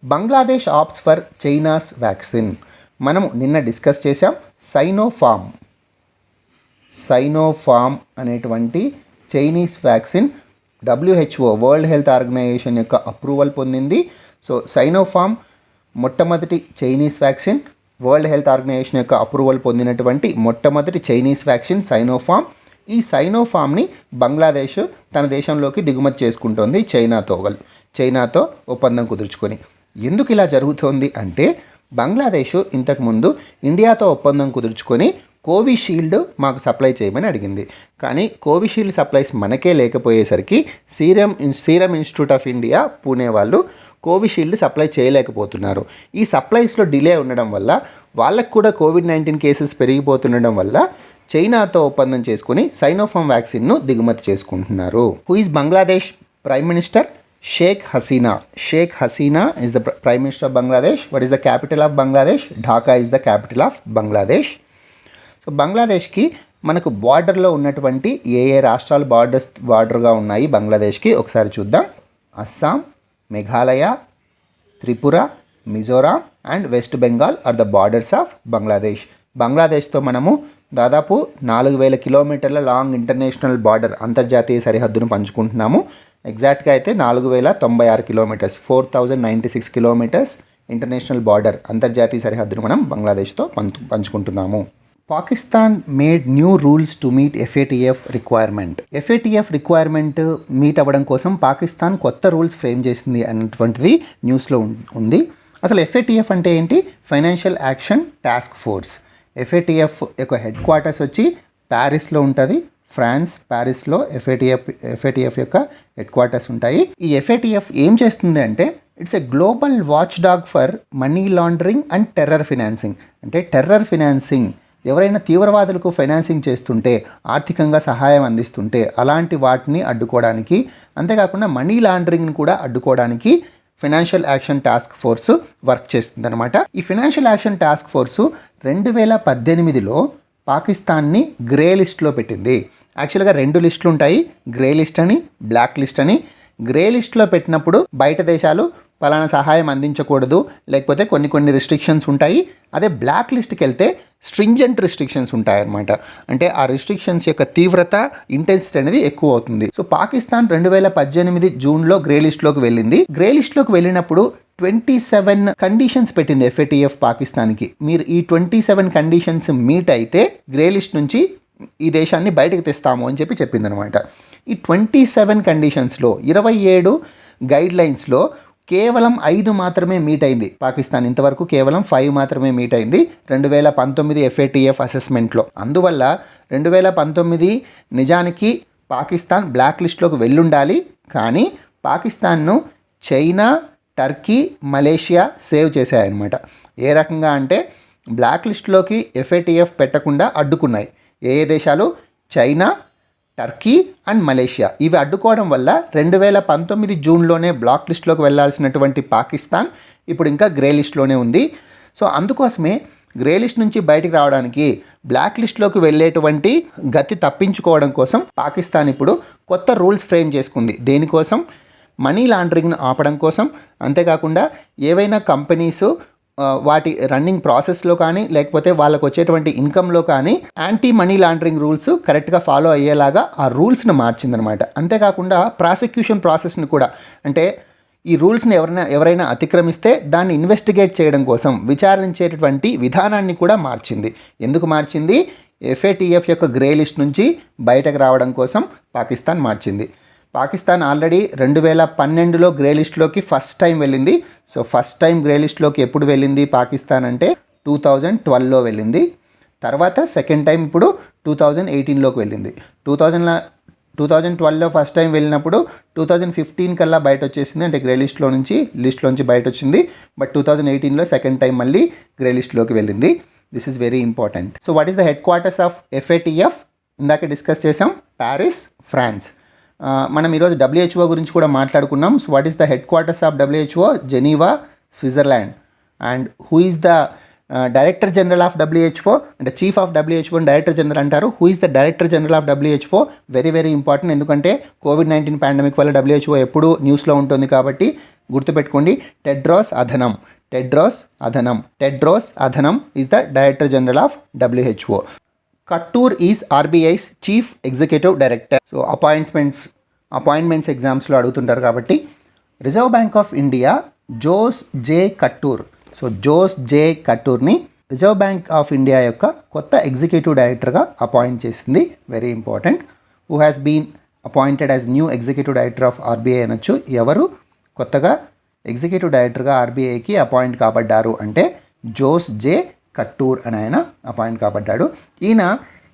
Bangladesh opts for China's vaccine. మనము నిన్న డిస్కస్ చేసాం. సైనోఫార్మ్ అనేటువంటి Chinese vaccine WHO World Health Organization యొక్క అప్రూవల్ పొందింది. సో సైనోఫార్మ్ మొట్టమొదటి Chinese vaccine, World Health Organization యొక్క అప్రూవల్ పొందినటువంటి మొట్టమొదటి చైనీస్ వ్యాక్సిన్ సైనోఫార్మ్. ఈ సైనోఫార్మ్ని బంగ్లాదేశ్ తన దేశంలోకి దిగుమతి చేసుకుంటోంది చైనాతో ఒప్పందం కుదుర్చుకొని. ఎందుకు ఇలా జరుగుతోంది అంటే బంగ్లాదేశ్ ఇంతకుముందు ఇండియాతో ఒప్పందం కుదుర్చుకొని కోవిషీల్డ్ మాకు సప్లై చేయమని అడిగింది. కానీ కోవిషీల్డ్ సప్లైస్ మనకే లేకపోయేసరికి Serum Institute of India Pune వాళ్ళు కోవిషీల్డ్ సప్లై చేయలేకపోతున్నారు. ఈ సప్లైస్లో డిలే ఉండడం వల్ల వాళ్ళకు కూడా COVID-19 కేసెస్ పెరిగిపోతుండడం వల్ల చైనాతో ఒప్పందం చేసుకుని సైనోఫార్మ్ వ్యాక్సిన్ను దిగుమతి చేసుకుంటున్నారు. Who is Bangladesh prime minister? Sheikh Hasina is the prime minister of Bangladesh. What is the capital of Bangladesh? Dhaka is the capital of Bangladesh. So బంగ్లాదేశ్కి మనకు బార్డర్లో ఉన్నటువంటి ఏ రాష్ట్రాలు బార్డర్గా ఉన్నాయి బంగ్లాదేశ్కి ఒకసారి చూద్దాం. Assam, Meghalaya, Tripura, Mizoram and West Bengal are the borders of Bangladesh. బంగ్లాదేశ్తో మనము దాదాపు 4000 కిలోమీటర్ల లాంగ్ ఇంటర్నేషనల్ బార్డర్, అంతర్జాతీయ సరిహద్దును పంచుకుంటున్నాము. ఎగ్జాక్ట్గా అయితే 4096 కిలోమీటర్స్, 4096 కిలోమీటర్స్ ఇంటర్నేషనల్ బార్డర్, అంతర్జాతీయ సరిహద్దును మనం బంగ్లాదేశ్తో పంచుకుంటున్నాము. Pakistan made new rules to meet FATF requirement. FATF requirement meet అవ్వడం కోసం పాకిస్తాన్ కొత్త రూల్స్ ఫ్రేమ్ చేసింది అన్నటువంటిది న్యూస్లో ఉంది. అసలు FATF అంటే ఏంటి? Financial action task force. FATF యొక్క హెడ్ క్వార్టర్స్ వచ్చి ప్యారిస్లో ఉంటుంది. ప్యారిస్లో FATF యొక్క హెడ్ క్వార్టర్స్ ఉంటాయి. ఈ FATF ఏం చేస్తుంది అంటే it's a global watch dog for money laundering and terror financing. అంటే టెర్రర్ ఫినాన్సింగ్, ఎవరైనా తీవ్రవాదులకు ఫైనాన్సింగ్ చేస్తుంటే, ఆర్థికంగా సహాయం అందిస్తుంటే అలాంటి వాటిని అడ్డుకోవడానికి, అంతేకాకుండా మనీ లాండరింగ్ని కూడా అడ్డుకోవడానికి financial action task force work చేస్తుంది అనమాట. ఈ ఫైనాన్షియల్ యాక్షన్ టాస్క్ ఫోర్సు 2018లో పాకిస్తాన్ని గ్రే లిస్ట్లో పెట్టింది. యాక్చువల్గా 2 లిస్టులు ఉంటాయి, గ్రే లిస్ట్ అని, బ్లాక్ లిస్ట్ అని. గ్రే లిస్ట్లో పెట్టినప్పుడు బయట దేశాలు పలానా సహాయం అందించకూడదు, లేకపోతే కొన్ని రిస్ట్రిక్షన్స్ ఉంటాయి. అదే బ్లాక్ లిస్ట్కి వెళ్తే స్ట్రింజెంట్ రిస్ట్రిక్షన్స్ ఉంటాయన్నమాట. అంటే ఆ రిస్ట్రిక్షన్స్ యొక్క తీవ్రత, ఇంటెన్సిటీ అనేది ఎక్కువ అవుతుంది. సో పాకిస్తాన్ 2018 జూన్లో గ్రే లిస్ట్లోకి వెళ్ళింది. గ్రే లిస్ట్లోకి వెళ్ళినప్పుడు 27 కండిషన్స్ పెట్టింది FATF పాకిస్తాన్కి. మీరు ఈ 27 కండిషన్స్ మీట్ అయితే గ్రే లిస్ట్ నుంచి ఈ దేశాన్ని బయటకు తెస్తాము అని చెప్పిందనమాట. ఈ 27 కండిషన్స్లో 27 గైడ్ లైన్స్లో కేవలం 5 మాత్రమే మీట్ అయింది పాకిస్తాన్. ఇంతవరకు కేవలం 5 మాత్రమే మీట్ అయింది 2019 FATF అసెస్మెంట్లో. అందువల్ల 2019 నిజానికి పాకిస్తాన్ బ్లాక్ లిస్ట్లోకి వెళ్ళుండాలి. కానీ పాకిస్తాన్ను చైనా, టర్కీ, మలేషియా సేవ్ చేశాయన్నమాట. ఏ రకంగా అంటే బ్లాక్ లిస్ట్లోకి FATF పెట్టకుండా అడ్డుకున్నాయి. ఏ దేశాలు? China, Turkey and Malaysia. ఇవి అడ్డుకోవడం వల్ల 2019 జూన్లోనే బ్లాక్ లిస్ట్లోకి వెళ్ళాల్సినటువంటి పాకిస్తాన్ ఇప్పుడు ఇంకా గ్రే లిస్ట్లోనే ఉంది. సో అందుకోసమే గ్రే లిస్ట్ నుంచి బయటికి రావడానికి, బ్లాక్ లిస్ట్లోకి వెళ్ళేటువంటి గతి తప్పించుకోవడం కోసం పాకిస్తాన్ ఇప్పుడు కొత్త రూల్స్ ఫ్రేమ్ చేసుకుంది. దేనికోసం? మనీ లాండరింగ్ను ఆపడం కోసం. అంతేకాకుండా ఏవైనా కంపెనీసు వాటి రన్నింగ్ ప్రాసెస్లో కానీ, లేకపోతే వాళ్ళకు వచ్చేటువంటి ఇన్కంలో కానీ యాంటీ మనీ లాండరింగ్ రూల్స్ కరెక్ట్గా ఫాలో అయ్యేలాగా ఆ రూల్స్ను మార్చిందనమాట. అంతేకాకుండా ప్రాసిక్యూషన్ ప్రాసెస్ని కూడా, అంటే ఈ రూల్స్ని ఎవరైనా అతిక్రమిస్తే దాన్ని ఇన్వెస్టిగేట్ చేయడం కోసం విచారించేటటువంటి విధానాన్ని కూడా మార్చింది. ఎందుకు మార్చింది? FATF యొక్క గ్రే లిస్ట్ నుంచి బయటకు రావడం కోసం పాకిస్తాన్ మార్చింది. పాకిస్తాన్ ఆల్రెడీ 2012లో గ్రే లిస్ట్లోకి ఫస్ట్ టైం వెళ్ళింది. సో ఫస్ట్ టైం గ్రే లిస్ట్లోకి ఎప్పుడు వెళ్ళింది పాకిస్తాన్ అంటే 2012లో వెళ్ళింది. తర్వాత సెకండ్ టైం ఇప్పుడు 2018లోకి వెళ్ళింది. 2012లో ఫస్ట్ టైం వెళ్ళినప్పుడు 2015 కల్లా బయట వచ్చేసింది, అంటే గ్రే లిస్ట్లోంచి బయట వచ్చింది. బట్ 2018లో సెకండ్ టైం మళ్ళీ గ్రే లిస్ట్లోకి వెళ్ళింది. This is very important. So what is the head quarters of FATF? ఇందాక డిస్కస్ చేసాం, ప్యారిస్, ఫ్రాన్స్. మనం ఈరోజు WHO గురించి కూడా మాట్లాడుకున్నాం. So what is the head quarters of WHO? Geneva, Switzerland. And who is the director general of WHO? అంటే chief of WHO అని director general అంటారు. Who is the director general of WHO? Very very important. ఎందుకంటే COVID-19 pandemic వల్ల WHO ఎప్పుడూ న్యూస్లో ఉంటుంది కాబట్టి గుర్తుపెట్టుకోండి. Tedros Adhanom is the director general of WHO. Kattoor is RBI's chief executive director. So appointments ఎగ్జామ్స్లో అడుగుతుంటారు కాబట్టి Reserve Bank of India Jose J Kattoor. So Jose J కట్టూర్ని రిజర్వ్ బ్యాంక్ ఆఫ్ ఇండియా యొక్క కొత్త ఎగ్జిక్యూటివ్ డైరెక్టర్గా అపాయింట్ చేసింది. Very important. Who has been appointed as new executive director of RBI అనొచ్చు. ఎవరు కొత్తగా ఎగ్జిక్యూటివ్ డైరెక్టర్గా RBIకి అపాయింట్ కాబడ్డారు అంటే జోస్ జే కట్టూర్ అని ఆయన అపాయింట్ కాబడ్డాడు. ఈయన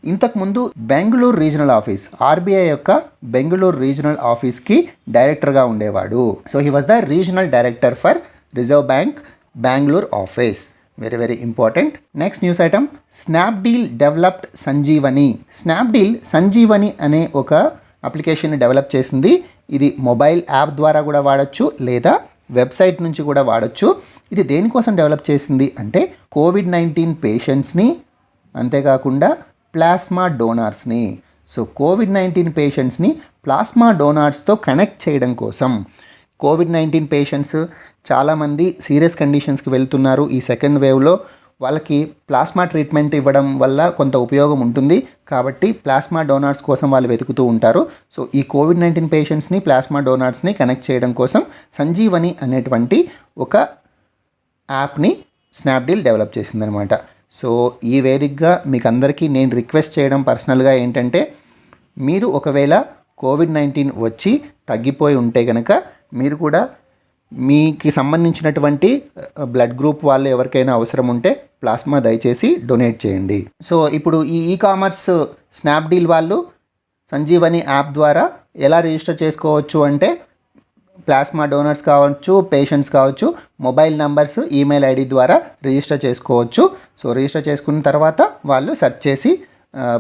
ఇంతకుముందు బెంగళూరు రీజనల్ ఆఫీస్, RBI యొక్క బెంగళూరు రీజనల్ ఆఫీస్కి డైరెక్టర్గా ఉండేవాడు. So he was the regional director for reserve bank Bengaluru office. Very very important. Next news item, Snapdeal developed Sanjeevani. Snapdeal Sanjeevani అనే ఒక అప్లికేషన్ని డెవలప్ చేసింది. ఇది మొబైల్ యాప్ ద్వారా కూడా వాడచ్చు, లేదా వెబ్సైట్ నుంచి కూడా వాడచ్చు. ఇది దేనికోసం డెవలప్ చేసింది అంటే COVID-19 పేషెంట్స్ని, అంతేకాకుండా ప్లాస్మా డోనార్స్ని. సో COVID-19 పేషెంట్స్ని ప్లాస్మా డోనార్స్తో కనెక్ట్ చేయడం కోసం. COVID-19 పేషెంట్స్ చాలామంది సీరియస్ కండిషన్స్కి వెళ్తున్నారు. ఈ సెకండ్ వేవ్లో వాళ్ళకి ప్లాస్మా ట్రీట్మెంట్ ఇవ్వడం వల్ల కొంత ఉపయోగం ఉంటుంది కాబట్టి ప్లాస్మా డోనార్స్ కోసం వాళ్ళు వెతుకుతూ ఉంటారు. సో ఈ COVID-19 పేషెంట్స్ని, ప్లాస్మా డోనార్స్ని కనెక్ట్ చేయడం కోసం సంజీవని అనేటువంటి ఒక యాప్ని స్నాప్డీల్ డెవలప్ చేసిందనమాట. సో ఈ వేదికగా మీకు అందరికీ నేను రిక్వెస్ట్ చేయడం పర్సనల్గా ఏంటంటే, మీరు ఒకవేళ COVID-19 వచ్చి తగ్గిపోయి ఉంటే కనుక మీరు కూడా మీకు సంబంధించినటువంటి బ్లడ్ గ్రూప్ వాళ్ళు ఎవరికైనా అవసరం ఉంటే ప్లాస్మా దయచేసి డొనేట్ చేయండి. సో ఇప్పుడు ఈ కామర్స్ స్నాప్డీల్ వాళ్ళు సంజీవని యాప్ ద్వారా ఎలా రిజిస్టర్ చేసుకోవచ్చు అంటే, ప్లాస్మా డోనర్స్ కావచ్చు, పేషెంట్స్ కావచ్చు, మొబైల్ నంబర్స్, ఈమెయిల్ ఐడి ద్వారా రిజిస్టర్ చేసుకోవచ్చు. సో రిజిస్టర్ చేసుకున్న తర్వాత వాళ్ళు సెర్చ్ చేసి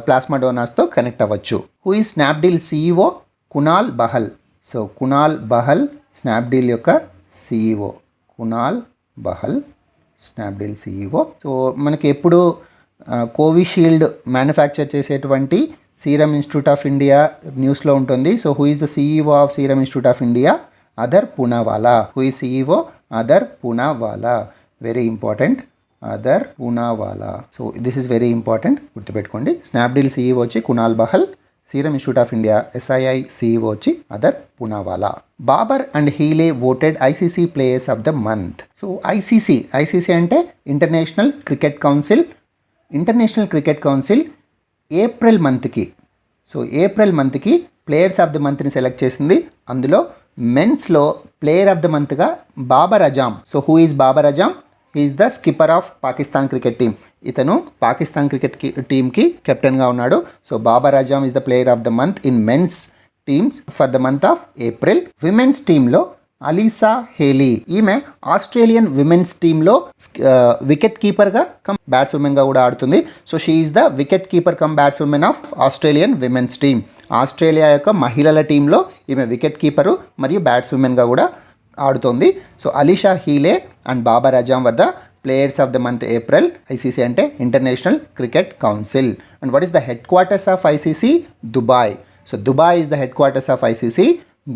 ప్లాస్మా డోనర్స్తో కనెక్ట్ అవ్వచ్చు. Who is Snapdeal CEO? Kunal Bahl. So Kunal Bahl Snapdeal యొక్క CEO. Kunal Bahl Snapdeal CEO. So మనకి ఎప్పుడు కోవిషీల్డ్ మ్యానుఫ్యాక్చర్ చేసేటువంటి సీరం ఇన్స్టిట్యూట్ ఆఫ్ ఇండియా న్యూస్లో ఉంటుంది. So who is the CEO of serum Institute of India? Other Poonawalla. Who is CEO? Other Poonawalla. Very important, Adar Poonawalla. So this is very important, గుర్తుపెట్టుకోండి. Snapdeal CEO వచ్చి Kunal Bahl, Serum Institute of India SII CEO వచ్చి Adar Poonawalla. Babar and Healy voted ICC players of the month. So ICC అంటే International Cricket Council. International Cricket Council April మంత్కి players of the మంత్ని select చేసింది. అందులో మెన్స్లో player of the మంత్గా Babar Azam. So who is Babar Azam? He is the skipper of Pakistan cricket team. ఇతను Pakistan cricket టీమ్కి కెప్టెన్గా ఉన్నాడు. So Babar Azam is the player of the month in men's teams for the month of April. Women's టీంలో Alyssa Healy. ఈమె Australian women's టీంలో wicket కీపర్గా cum బ్యాట్స్మెన్గా కూడా ఆడుతుంది. So she is the wicket keeper cum batsmen of Australian women's team. Australia యొక్క మహిళల టీంలో ఈమె వికెట్ కీపరు మరియు బ్యాట్స్మెన్గా కూడా ఆడుతోంది. So Alyssa Healy and Babar Azam వద్ద players of the month April. ICC అంటే International Cricket council. And what is the head quarters of ICC? Dubai. So Dubai is the head quarters of ICC.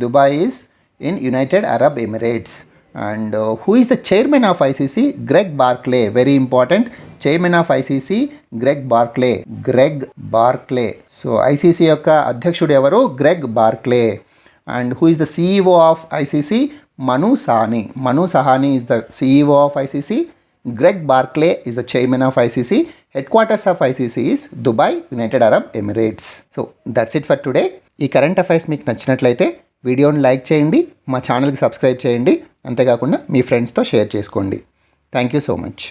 Dubai is in United Arab Emirates. And who is the chairman of ICC? Greg Barclay. Very important. Chairman of ICC Greg Barclay. So ICC యొక్క అధ్యక్షుడు ఎవరు? Greg Barclay. And who is the CEO of ICC? Manu Sahani is the CEO of ICC. Greg Barclay is the chairman of ICC. Headquarters of ICC is Dubai, United Arab Emirates. So that's it for today. ఈ current affairs మీకు నచ్చినట్లయితే వీడియోని like చేయండి, మా ఛానల్కి subscribe చేయండి, అంతేకాకుండా మీ ఫ్రెండ్స్తో షేర్ చేసుకోండి. Thank you so much.